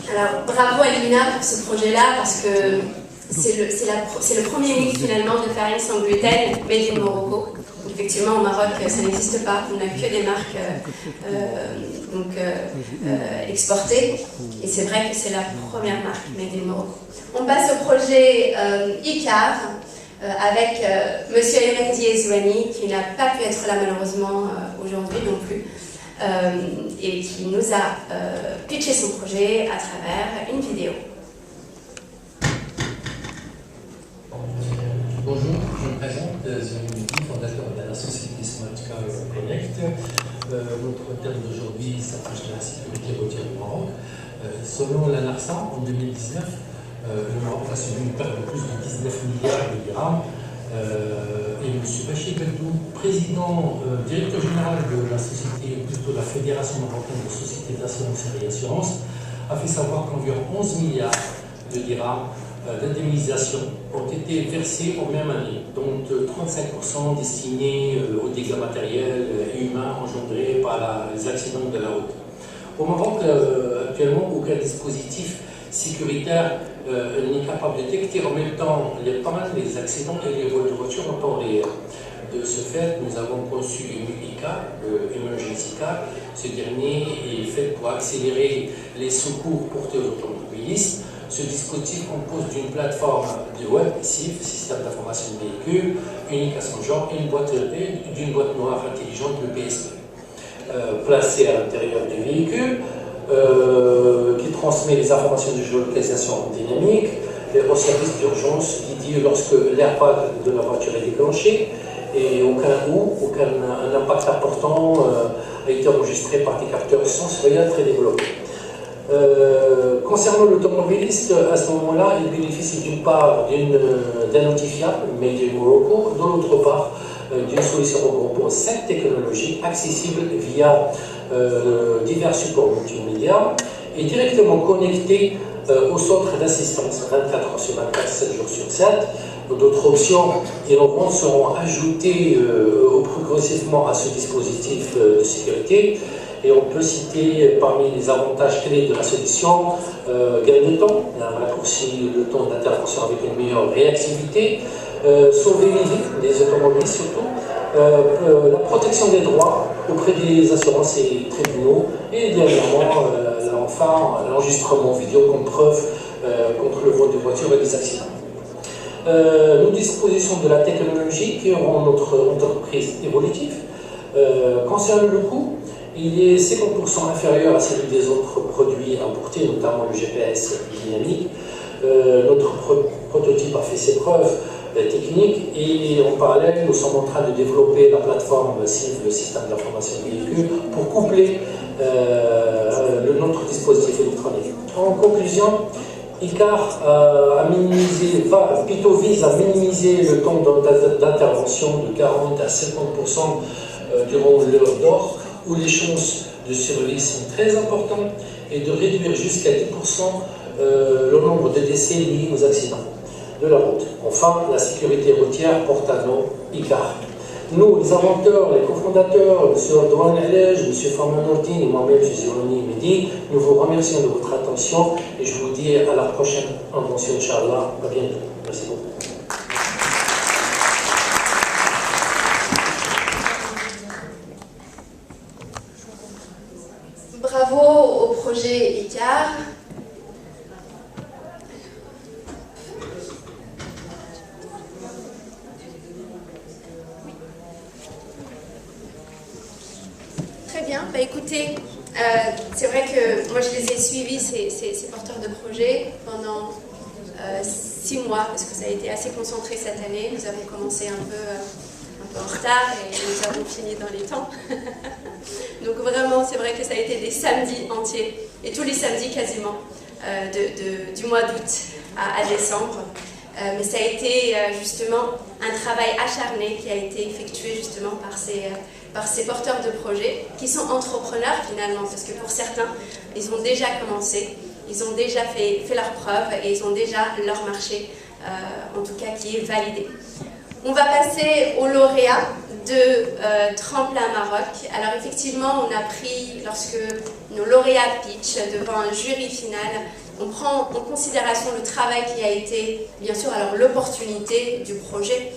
Alors, bravo à Lina pour ce projet-là, parce que c'est le premier mix finalement de farine sans gluten made in Morocco. Effectivement, au Maroc, ça n'existe pas. On n'a que des marques exportées. Et c'est vrai que c'est la première marque made in Morocco. On passe au projet ICAR avec Monsieur Emerdi Ezouani, qui n'a pas pu être là malheureusement aujourd'hui non plus. Et qui nous a pitché son projet à travers une vidéo. Bonjour, je me présente, Zouani Mehdi, fondateur de la société Smart Car Connect. Notre thème d'aujourd'hui s'attache à la sécurité routière du Maroc. Selon la NARSA, en 2019, le Maroc a subi une perte de plus de 19 milliards de dirhams. Et M. Bachir Beldou, président, directeur général de la société, plutôt la Fédération marocaine de sociétés d'assurance et réassurance, a fait savoir qu'environ 11 milliards de dirhams d'indemnisation ont été versés en même année, dont 35% destinés aux dégâts matériels et humains engendrés par les accidents de la route. Au Maroc, actuellement, aucun dispositif sécuritaire n'est capable de détecter en même temps les accidents et les vols de voiture en temps réel. De ce fait, nous avons conçu une ICAR, Emergency Car. Ce dernier est fait pour accélérer les secours portés aux automobilistes. Ce dispositif compose d'une plateforme de web SIF, système d'information de véhicule, unique à son genre, et d'une boîte noire intelligente, le PSP, placée à l'intérieur du véhicule, qui transmet les informations de géolocalisation dynamique au service d'urgence dédié lorsque l'airbag de la voiture est déclenché et aucun impact important a été enregistré par des capteurs sensoriels très développés. Concernant l'automobiliste, à ce moment-là, il bénéficie d'une part d'un outil fiable, made in Morocco, de l'autre part d'une solution regroupant 5 technologies accessibles via divers supports multimédia et directement connectés au centre d'assistance 24 heures sur 24, 7 jours sur 7. D'autres options innovantes seront ajoutées progressivement à ce dispositif de sécurité. Et on peut citer parmi les avantages clés de la solution, gain de temps, un raccourci de temps d'intervention avec une meilleure réactivité, sauver les vies des automobilistes surtout, la protection des droits auprès des assurances et tribunaux, et dernièrement, enfin, l'enregistrement vidéo comme preuve contre le vol de voitures et des accidents. Nous disposons de la technologie qui rend notre entreprise évolutive. Concernant le coût, il est 50% inférieur à celui des autres produits importés, notamment le GPS dynamique. Notre prototype a fait ses preuves techniques et en parallèle, nous sommes en train de développer la plateforme SIF, le système d'information véhicule, pour coupler notre dispositif électronique. En conclusion, ICAR vise à minimiser le temps d'intervention de 40 à 50% durant l'heure d'or, où les chances de survie sont très importantes, et de réduire jusqu'à 10% le nombre de décès liés aux accidents de la route. Enfin, la sécurité routière porte un nom, ICAR. Nous, les inventeurs, les cofondateurs, M. Adouane Alej, M. Farman Nordine et moi-même, M. Zouani Mehdi, nous vous remercions de votre attention et je vous dis à la prochaine invention, Inch'Allah. À bientôt. Merci beaucoup. bien. Bah, écoutez, c'est vrai que moi je les ai suivis, ces porteurs de projets, pendant 6 mois, parce que ça a été assez concentré cette année. Nous avons commencé un peu en retard et nous avons fini dans les temps. Donc vraiment, c'est vrai que ça a été des samedis entiers, et tous les samedis quasiment, du mois d'août à décembre. Mais ça a été justement un travail acharné qui a été effectué justement par ces porteurs de projets qui sont entrepreneurs finalement, parce que pour certains, ils ont déjà commencé, ils ont déjà fait leurs preuves et ils ont déjà leur marché, en tout cas qui est validé. On va passer aux lauréats de Tremplin Maroc. Alors effectivement, on a pris, lorsque nos lauréats pitch devant un jury final, on prend en considération le travail qui a été, bien sûr, alors l'opportunité du projet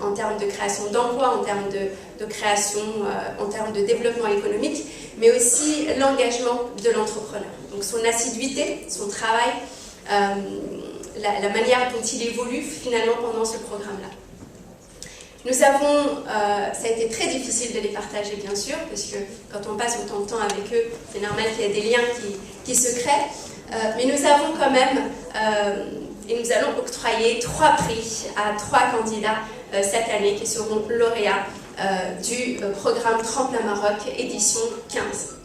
en termes de création d'emplois, en termes de création, en termes de développement économique, mais aussi l'engagement de l'entrepreneur. Donc son assiduité, son travail, la manière dont il évolue finalement pendant ce programme-là. Nous avons, ça a été très difficile de les partager bien sûr, parce que quand on passe autant de temps avec eux, c'est normal qu'il y ait des liens qui se créent. Mais nous avons quand même, et nous allons octroyer 3 prix à 3 candidats cette année qui seront lauréats du programme Tremplin Maroc édition 15.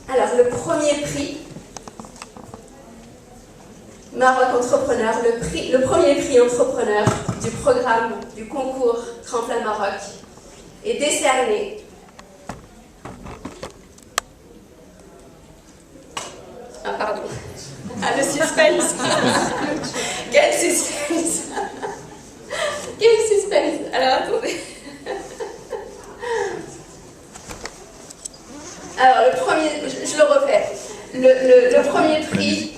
Alors le premier prix, Maroc Entrepreneur, le premier prix entrepreneur du programme du concours Tremplin Maroc est décerné pardon. Ah, le suspense. Quel suspense. Quel suspense. Alors, attendez. Alors, le premier, je le refais. Le premier prix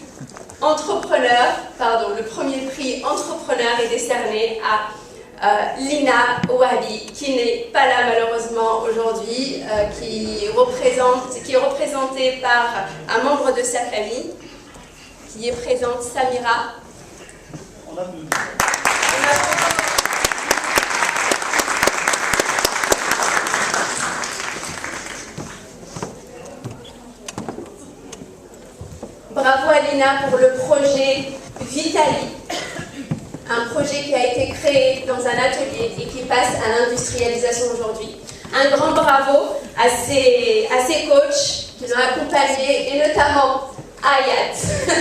le premier prix entrepreneur est décerné à Lina Ouabi, qui n'est pas là malheureusement aujourd'hui, qui est représentée par un membre de sa famille, qui est présente, Samira. Bravo à Lina pour le projet Vitali, un projet qui a été créé dans un atelier et qui passe à l'industrialisation aujourd'hui. Un grand bravo à ces coachs qui l'ont accompagné, et notamment Ayat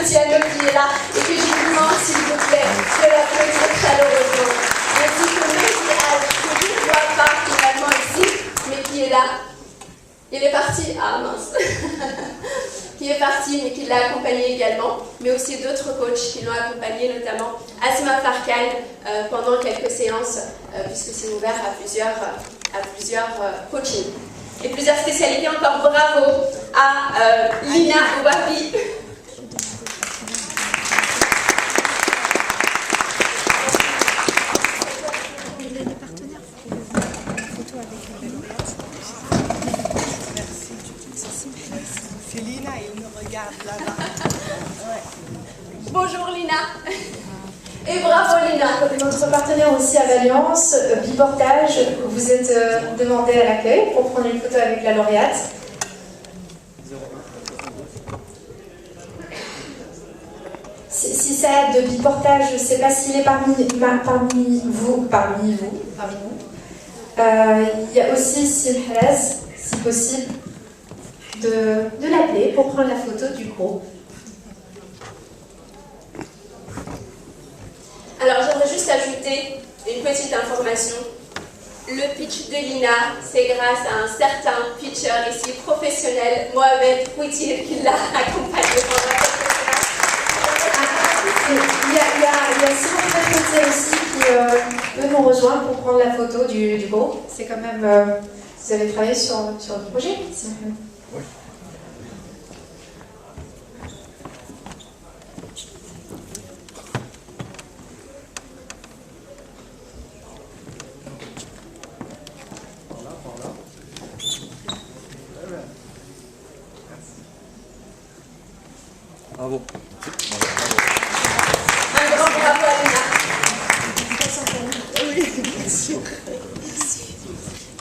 Tiano qui est là et que je vous demande s'il vous plaît de l'applaudir chaleureusement. Ainsi que Mehdi que je ne vois pas finalement ici, mais qui est là. Il est parti, ah mince, qui est parti mais qui l'a accompagné également, mais aussi d'autres coachs qui l'ont accompagné, notamment Asma Farkan pendant quelques séances, puisque c'est ouvert à plusieurs coachings. Et plusieurs spécialités encore, bravo à Lina Ouabi. C'est Lina, il me regarde là-bas. Bonjour Lina. Et bravo Lina, notre partenaire aussi à l'Alliance, Biportage, vous êtes demandé à l'accueil pour prendre une photo avec la lauréate. Si ça aide de Biportage, je ne sais pas s'il est parmi vous. Il y a aussi Silhez, si possible, de l'appeler pour prendre la photo du groupe. Alors j'aimerais juste ajouter une petite information. Le pitch de Lina, c'est grâce à un certain pitcher ici professionnel, Mohamed Fouitir, qui l'a accompagné pendant quelques séances. Il y a Simon Fréquentier aussi qui peut nous rejoindre pour prendre la photo du groupe. C'est quand même... vous avez travaillé sur le projet, Simon. Oui. Bravo. Un grand bravo à Lina.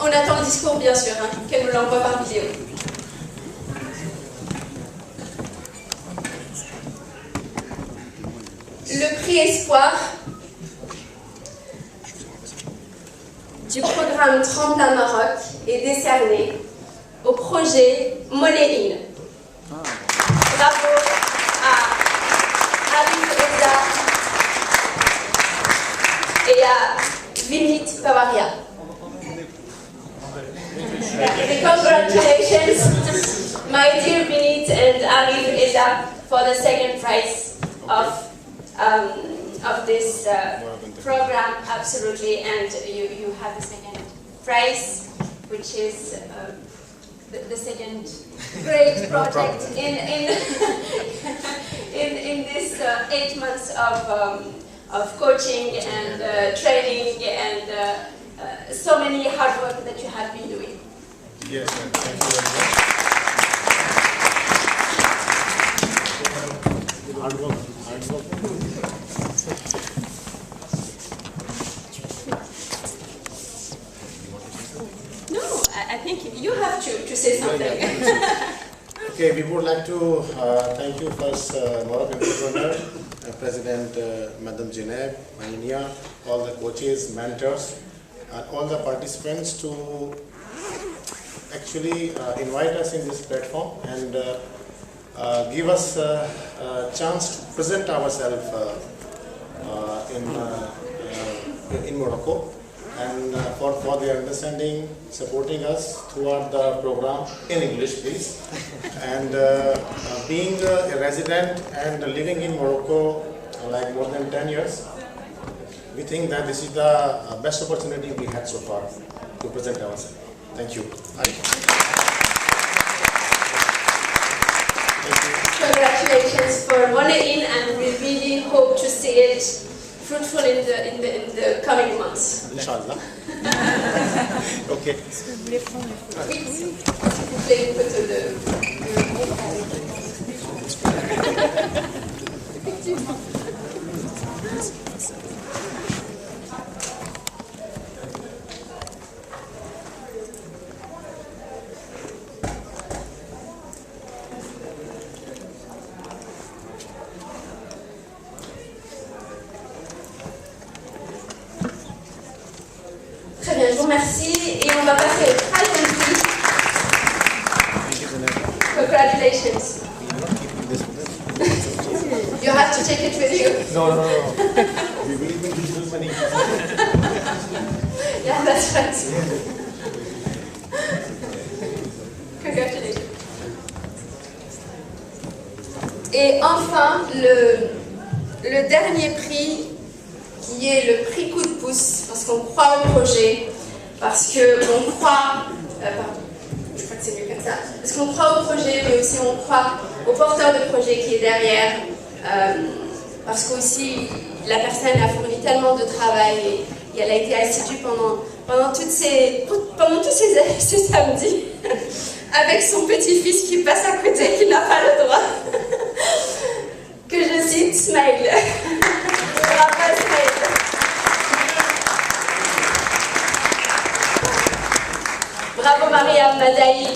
On attend le discours, bien sûr, hein, qu'elle nous l'envoie par vidéo. Le prix Espoir du programme Tremplin Maroc est décerné au projet Money In. Bravo à Arif Eza et à Vinit Pawaria. And congratulations, my dear Vinit and Arif Eza, for the second prize of this program, absolutely, and you have the second prize, which is the second great project in this 8 months of coaching and training and so many hard work that you have been doing. Yes, ma'am. Thank you very much. Hard work. No, I think you have to say something. Okay, we would like to thank you first, Moroccan entrepreneur, President Madam Zineb, Mainia, all the coaches, mentors, and all the participants to actually invite us in this platform and give us a chance to present ourselves in Morocco, and for their understanding, supporting us throughout the program in English, please. And being a resident and living in Morocco like more than 10 years, we think that this is the best opportunity we had so far to present ourselves. Thank you. Congratulations for Money In, and we really hope to see it fruitful in the coming months. Inshallah. Okay. Oui, s'il vous plaît, une photo de... Effectivement. Très bien, je vous remercie et on va passer au troisième prix. Congratulations. You have to take it with you. No. We will even give you money. Yeah, that's right. Congratulations. Et enfin, le dernier prix, qui est le prix coup de pouce, parce qu'on croit au projet, parce qu'on croit, je crois que c'est mieux comme ça, parce qu'on croit au projet, mais aussi on croit au porteur de projet qui est derrière, parce qu'aussi la personne a fourni tellement de travail et elle a été assidue pendant tous ces samedis, avec son petit-fils qui passe à côté, qui n'a pas le droit, que je cite, Smile. Bravo, Smile. Bravo Mariam Madaï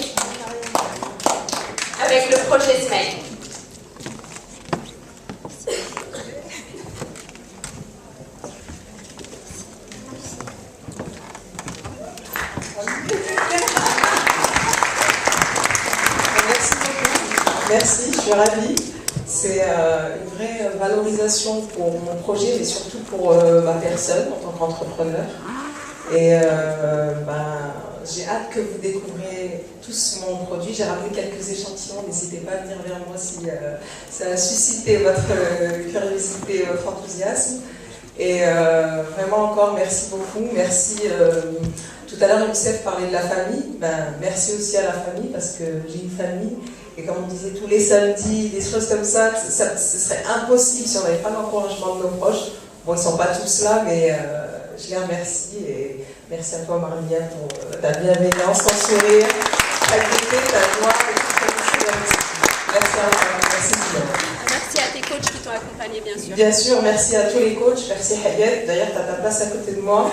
avec le projet Smile. Merci beaucoup. Merci, je suis ravie. C'est une vraie valorisation pour mon projet, mais surtout pour ma personne en tant qu'entrepreneur. Et j'ai hâte que vous découvriez tous mon produit. J'ai ramené quelques échantillons. N'hésitez pas à venir vers moi si ça a suscité votre curiosité, votre enthousiasme. Et vraiment encore, merci beaucoup. Merci. Tout à l'heure, Youssef parlait de la famille. Merci aussi à la famille parce que j'ai une famille. Et comme on disait tous les samedis, des choses comme ça, ce serait impossible si on n'avait pas l'encouragement de nos proches. Bon, ils ne sont pas tous là, mais je les remercie. Et merci à toi, Maria, pour ta bienveillance, ton sourire, ta gaieté, ta joie et tout ça. Merci. Merci. Merci à tes coachs qui t'ont accompagné, bien sûr. Bien sûr, merci à tous les coachs. Merci Hayat. D'ailleurs, tu as ta place à côté de moi.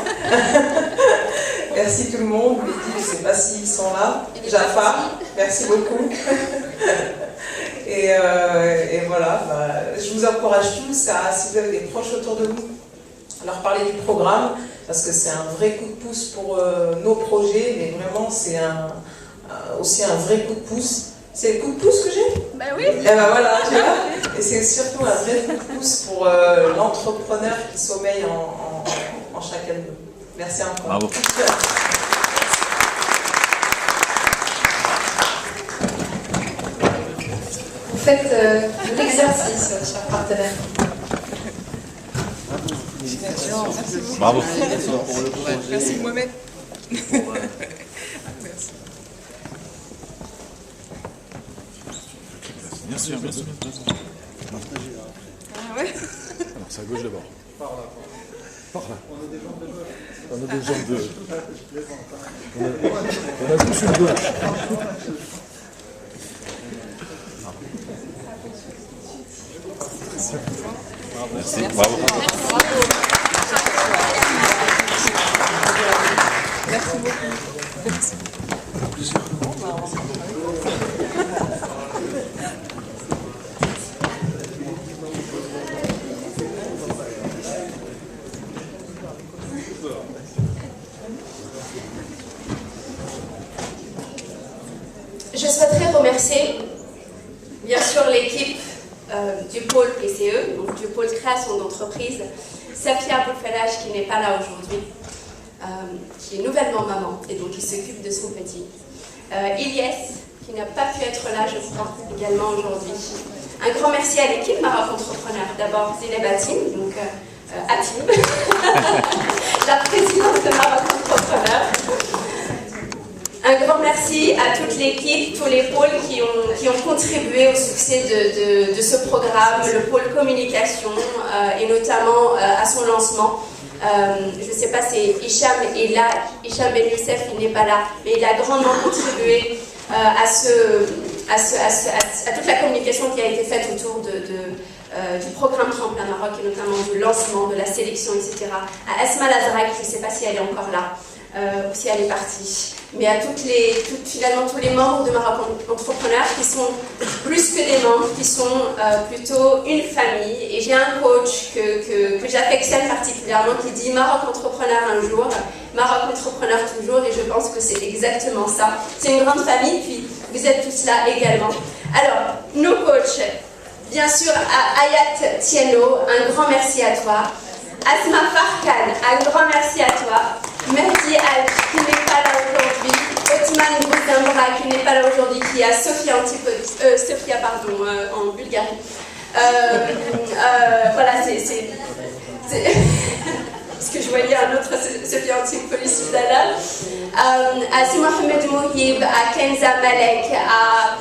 Merci tout le monde. Mehdi, je ne sais pas s'ils sont là. Jafar, merci beaucoup. Et voilà, je vous encourage tous si vous avez des proches autour de vous, à leur parler du programme, parce que c'est un vrai coup de pouce pour nos projets, mais vraiment c'est aussi un vrai coup de pouce. C'est le coup de pouce que j'ai? Ben oui. Et ben voilà, tu vois. Et c'est surtout un vrai coup de pouce pour l'entrepreneur qui sommeille en chacun de nous. Merci encore. Bravo. Vous faites l'exercice, chers partenaires. Bravo. Merci Mohamed. Bien sûr, bien sûr. Ah ouais. Alors c'est à gauche d'abord. Par là. On a des jambes de... On a tous une gauche. Merci, bravo. Merci beaucoup. Je souhaiterais remercier, bien sûr, l'équipe du pôle PCE, donc du pôle création d'entreprise, Safia Bouffelage qui n'est pas là aujourd'hui, qui est nouvellement maman et donc qui s'occupe de son petit. Ilyes, qui n'a pas pu être là, je crois, également aujourd'hui. Un grand merci à l'équipe Maroc Entrepreneur. D'abord Zineb Atim, donc Atim, la présidente de Maroc Entrepreneur. Un grand merci à toute l'équipe, tous les pôles qui ont contribué au succès de ce programme, le pôle communication et notamment à son lancement. Je ne sais pas si Hicham est là, Hicham Ben Youssef, il n'est pas là, mais il a grandement contribué à toute la communication qui a été faite autour du programme Tremplin Maroc et notamment du lancement, de la sélection, etc. À Asma Lazrak, je ne sais pas si elle est encore là. Ou si elle est partie, mais à finalement tous les membres de Maroc Entrepreneur qui sont plus que des membres, qui sont plutôt une famille. Et j'ai un coach que j'affectionne particulièrement qui dit Maroc Entrepreneur un jour, Maroc Entrepreneur toujours, et je pense que c'est exactement ça. C'est une grande famille, puis vous êtes tous là également. Alors, nos coachs, bien sûr à Ayat Tieno, un grand merci à toi. Asma Farkan, un grand merci à toi. Mehdi Al, qui n'est pas là aujourd'hui. Othman Bouzambra, qui n'est pas là aujourd'hui, qui est à Sofia, en Bulgarie. Voilà, c'est parce que je voyais un autre Sofia Antipolis Sudala. À Si Mohamed Mouhib, à Kenza Malek, à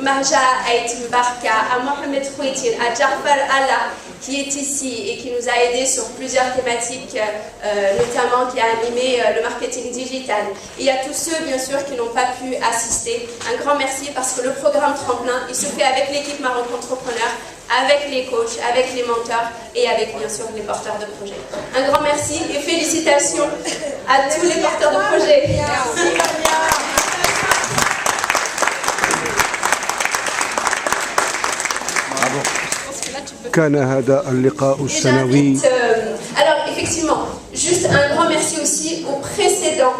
Marja Ait Mbarka, à Mohamed Khouitir, à Jafar Allah, qui est ici et qui nous a aidés sur plusieurs thématiques, notamment qui a animé le marketing digital. Et à tous ceux, bien sûr, qui n'ont pas pu assister, un grand merci parce que le programme Tremplin, il se fait avec l'équipe Maroc Entrepreneur, avec les coachs, avec les mentors et avec, bien sûr, les porteurs de projets. Un grand merci et félicitations à tous les porteurs de projets. Merci. Alors effectivement, juste un grand merci aussi aux précédents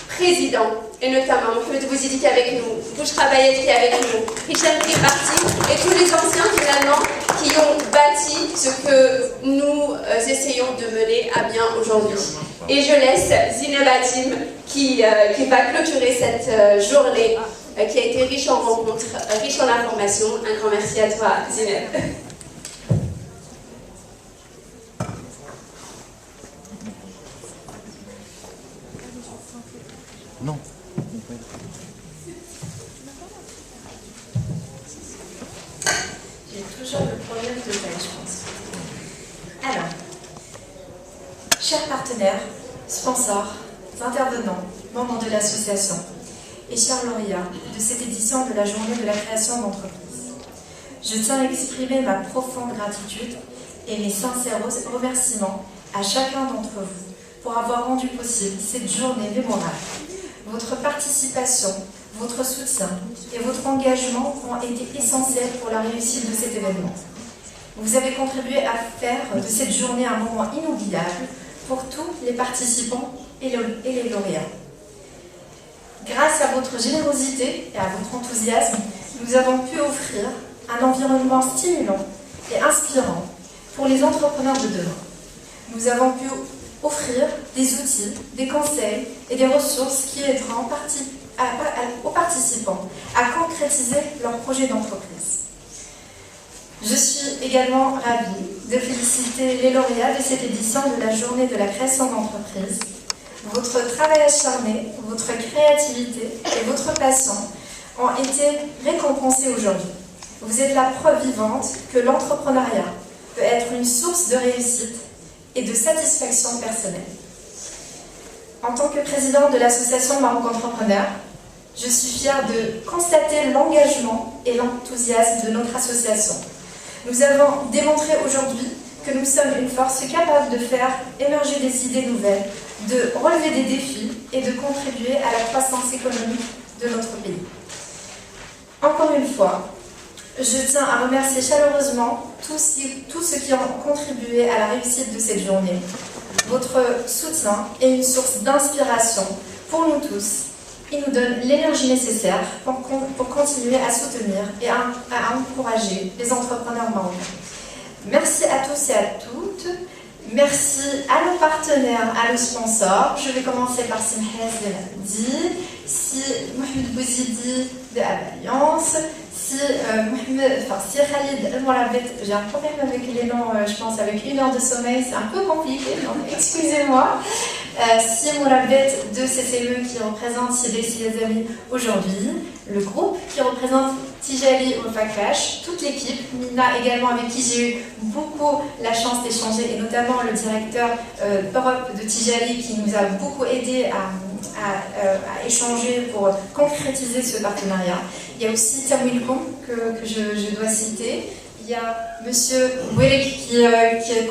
présidents, et notamment Mohamed Bouzidi qui est avec nous, Bouchra Bayed qui est avec nous, Hicham qui est parti, et tous les anciens finalement qui ont bâti ce que nous essayons de mener à bien aujourd'hui. Et je laisse Zineb Atim qui va clôturer cette journée qui a été riche en rencontres, riche en informations. Un grand merci à toi, Zineb. Non. J'ai toujours le problème de taille, je pense. Alors, chers partenaires, sponsors, intervenants, membres de l'association, et chers lauréats de cette édition de la Journée de la création d'entreprise. Je tiens à exprimer ma profonde gratitude et mes sincères remerciements à chacun d'entre vous pour avoir rendu possible cette journée mémorable. Votre participation, votre soutien et votre engagement ont été essentiels pour la réussite de cet événement. Vous avez contribué à faire de cette journée un moment inoubliable pour tous les participants et les lauréats. Grâce à votre générosité et à votre enthousiasme, nous avons pu offrir un environnement stimulant et inspirant pour les entrepreneurs de demain. Nous avons pu offrir des outils, des conseils et des ressources qui aideront aux participants à concrétiser leur projet d'entreprise. Je suis également ravie de féliciter les lauréats de cette édition de la Journée de la création d'entreprise. Votre travail acharné, votre créativité et votre passion ont été récompensés aujourd'hui. Vous êtes la preuve vivante que l'entrepreneuriat peut être une source de réussite et de satisfaction personnelle. En tant que présidente de l'association Maroc Entrepreneur, je suis fière de constater l'engagement et l'enthousiasme de notre association. Nous avons démontré aujourd'hui que nous sommes une force capable de faire émerger des idées nouvelles, de relever des défis et de contribuer à la croissance économique de notre pays. Encore une fois, je tiens à remercier chaleureusement tous ceux qui ont contribué à la réussite de cette journée. Votre soutien est une source d'inspiration pour nous tous. Il nous donne l'énergie nécessaire pour continuer à soutenir et à encourager les entrepreneurs marocains. Merci à tous et à toutes. Merci à nos partenaires, à nos sponsors. Je vais commencer par Simhez de Nadi, si Mohamed Bouzidi de Alliance, si Khalid El-Mourabet, j'ai un problème avec les noms, je pense, avec 1 heure de sommeil, c'est un peu compliqué, donc excusez-moi. Si Mourabet de CCE qui représente Sidé Amis aujourd'hui, le groupe qui représente Tijali au Fakash, toute l'équipe, Mina également avec qui j'ai eu beaucoup la chance d'échanger, et notamment le directeur Europe de Tijali qui nous a beaucoup aidé à échanger pour concrétiser ce partenariat. Il y a aussi Tamwilkom que je dois citer. Il y a Monsieur Bouelek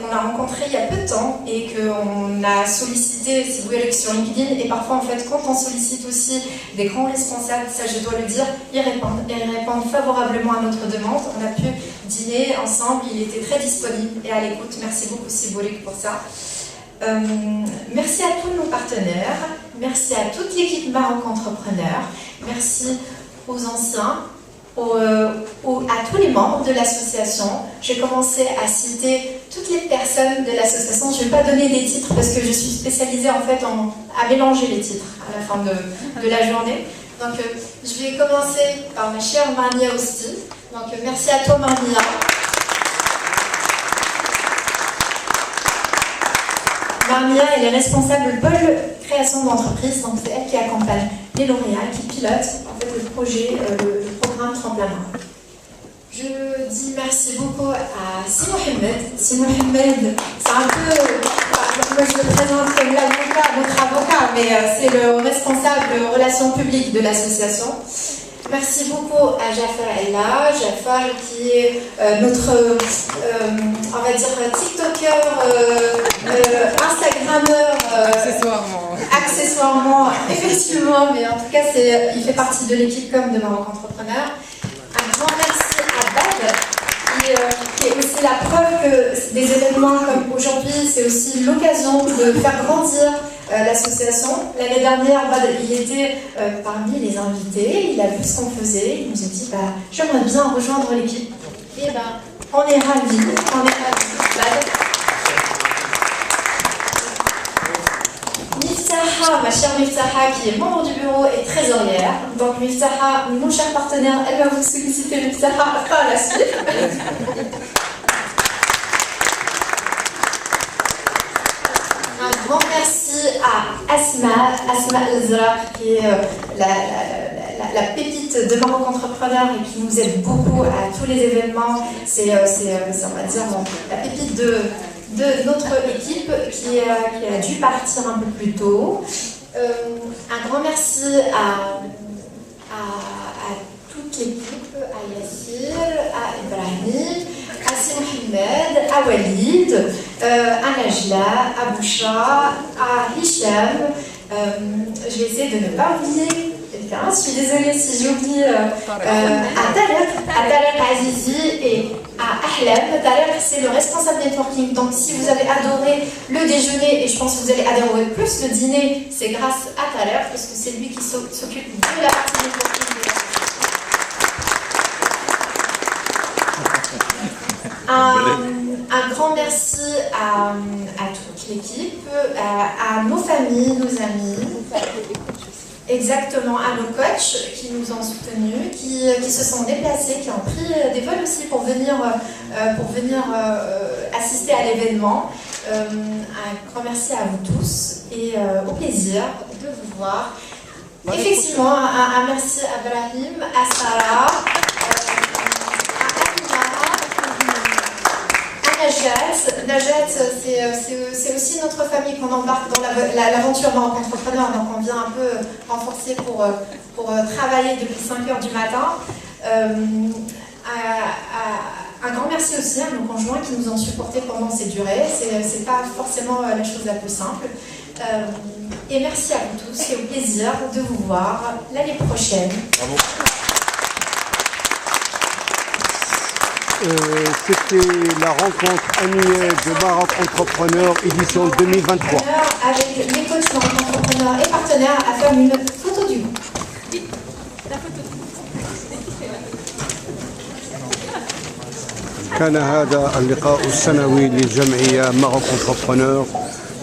qu'on a rencontré il y a peu de temps et qu'on a sollicité, c'est Bouelek sur LinkedIn, et parfois en fait quand on sollicite aussi des grands responsables, ça je dois le dire, ils répondent favorablement à notre demande. On a pu dîner ensemble, il était très disponible et à l'écoute. Merci beaucoup Bouelek pour ça. Merci à tous nos partenaires, merci à toute l'équipe Maroc Entrepreneur, merci aux anciens, à tous les membres de l'association. J'ai commencé à citer toutes les personnes de l'association. Je ne vais pas donner des titres parce que je suis spécialisée en fait à mélanger les titres à la fin de la journée. Donc je vais commencer par ma chère Marnia Osti. Donc merci à toi Marnia. Marnia, elle est responsable du pôle création d'entreprise, donc c'est elle qui accompagne les lauréats, qui pilote en fait le projet, le programme Tremplin Maroc. Je dis merci beaucoup à Si Mohamed. Si Mohamed, c'est un peu, moi je le présente comme l'avocat, notre avocat, mais c'est le responsable de relations publiques de l'association. Merci beaucoup à Jafar Ella, Jafar qui est notre, on va dire, TikToker, Instagrammeur, accessoirement, effectivement, mais en tout cas, il fait partie de l'équipe com de Maroc Entrepreneur. Un grand merci à Bad, qui est aussi la preuve que des événements comme aujourd'hui, c'est aussi l'occasion de faire grandir l'association. L'année dernière, il était parmi les invités, il a vu ce qu'on faisait, il nous a dit j'aimerais bien rejoindre l'équipe. Et on est ravis, Miftaha, ma chère Miftaha, qui est membre du bureau et trésorière. Donc Miftaha, mon cher partenaire, elle va vous solliciter Miftaha par la suite. Un grand merci à Asma El-Zraq, qui est la pépite de Maroc Entrepreneur et qui nous aide beaucoup à tous les événements. C'est on va dire, la pépite de notre équipe qui a dû partir un peu plus tôt. Un grand merci à à toute l'équipe, à Yassir, à Ibrahim, à Si Mohamed, à Walid, à Najla, à Boucha, à Hicham. Je vais essayer de ne pas oublier quelqu'un. Je suis désolée si j'oublie à Tarek Azizi et à Ahlam. Tarek, c'est le responsable networking. Donc si vous avez adoré le déjeuner, et je pense que vous allez adorer plus le dîner, c'est grâce à Tarek, parce que c'est lui qui s'occupe de la partie networking. Un grand merci à toute l'équipe, à nos familles, nos amis, exactement, à nos coachs qui nous ont soutenus, qui se sont déplacés, qui ont pris des vols aussi pour venir assister à l'événement. Un grand merci à vous tous et au plaisir de vous voir. Effectivement, un merci à Ibrahim, à Sarah, Najat, c'est aussi notre famille qu'on embarque dans l'aventure Maroc Entrepreneur, donc on vient un peu renforcer pour travailler depuis 5h du matin. Un grand merci aussi à nos conjoints qui nous ont supportés pendant ces durées, c'est pas forcément la chose la plus simple. Et merci à vous tous et au plaisir de vous voir l'année prochaine. Bravo. C'était la rencontre annuelle de Maroc Entrepreneur édition 2023. Avec les coachs Maroc Entrepreneur et partenaires à faire une photo du groupe. كان هذا اللقاء السنوي للجمعية ماروك انتربرونور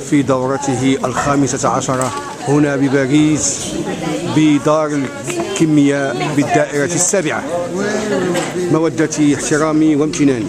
في دورته 15 هنا بباريس بدار الكيمياء بالدائرة 7. مودتي احترامي وامتناني.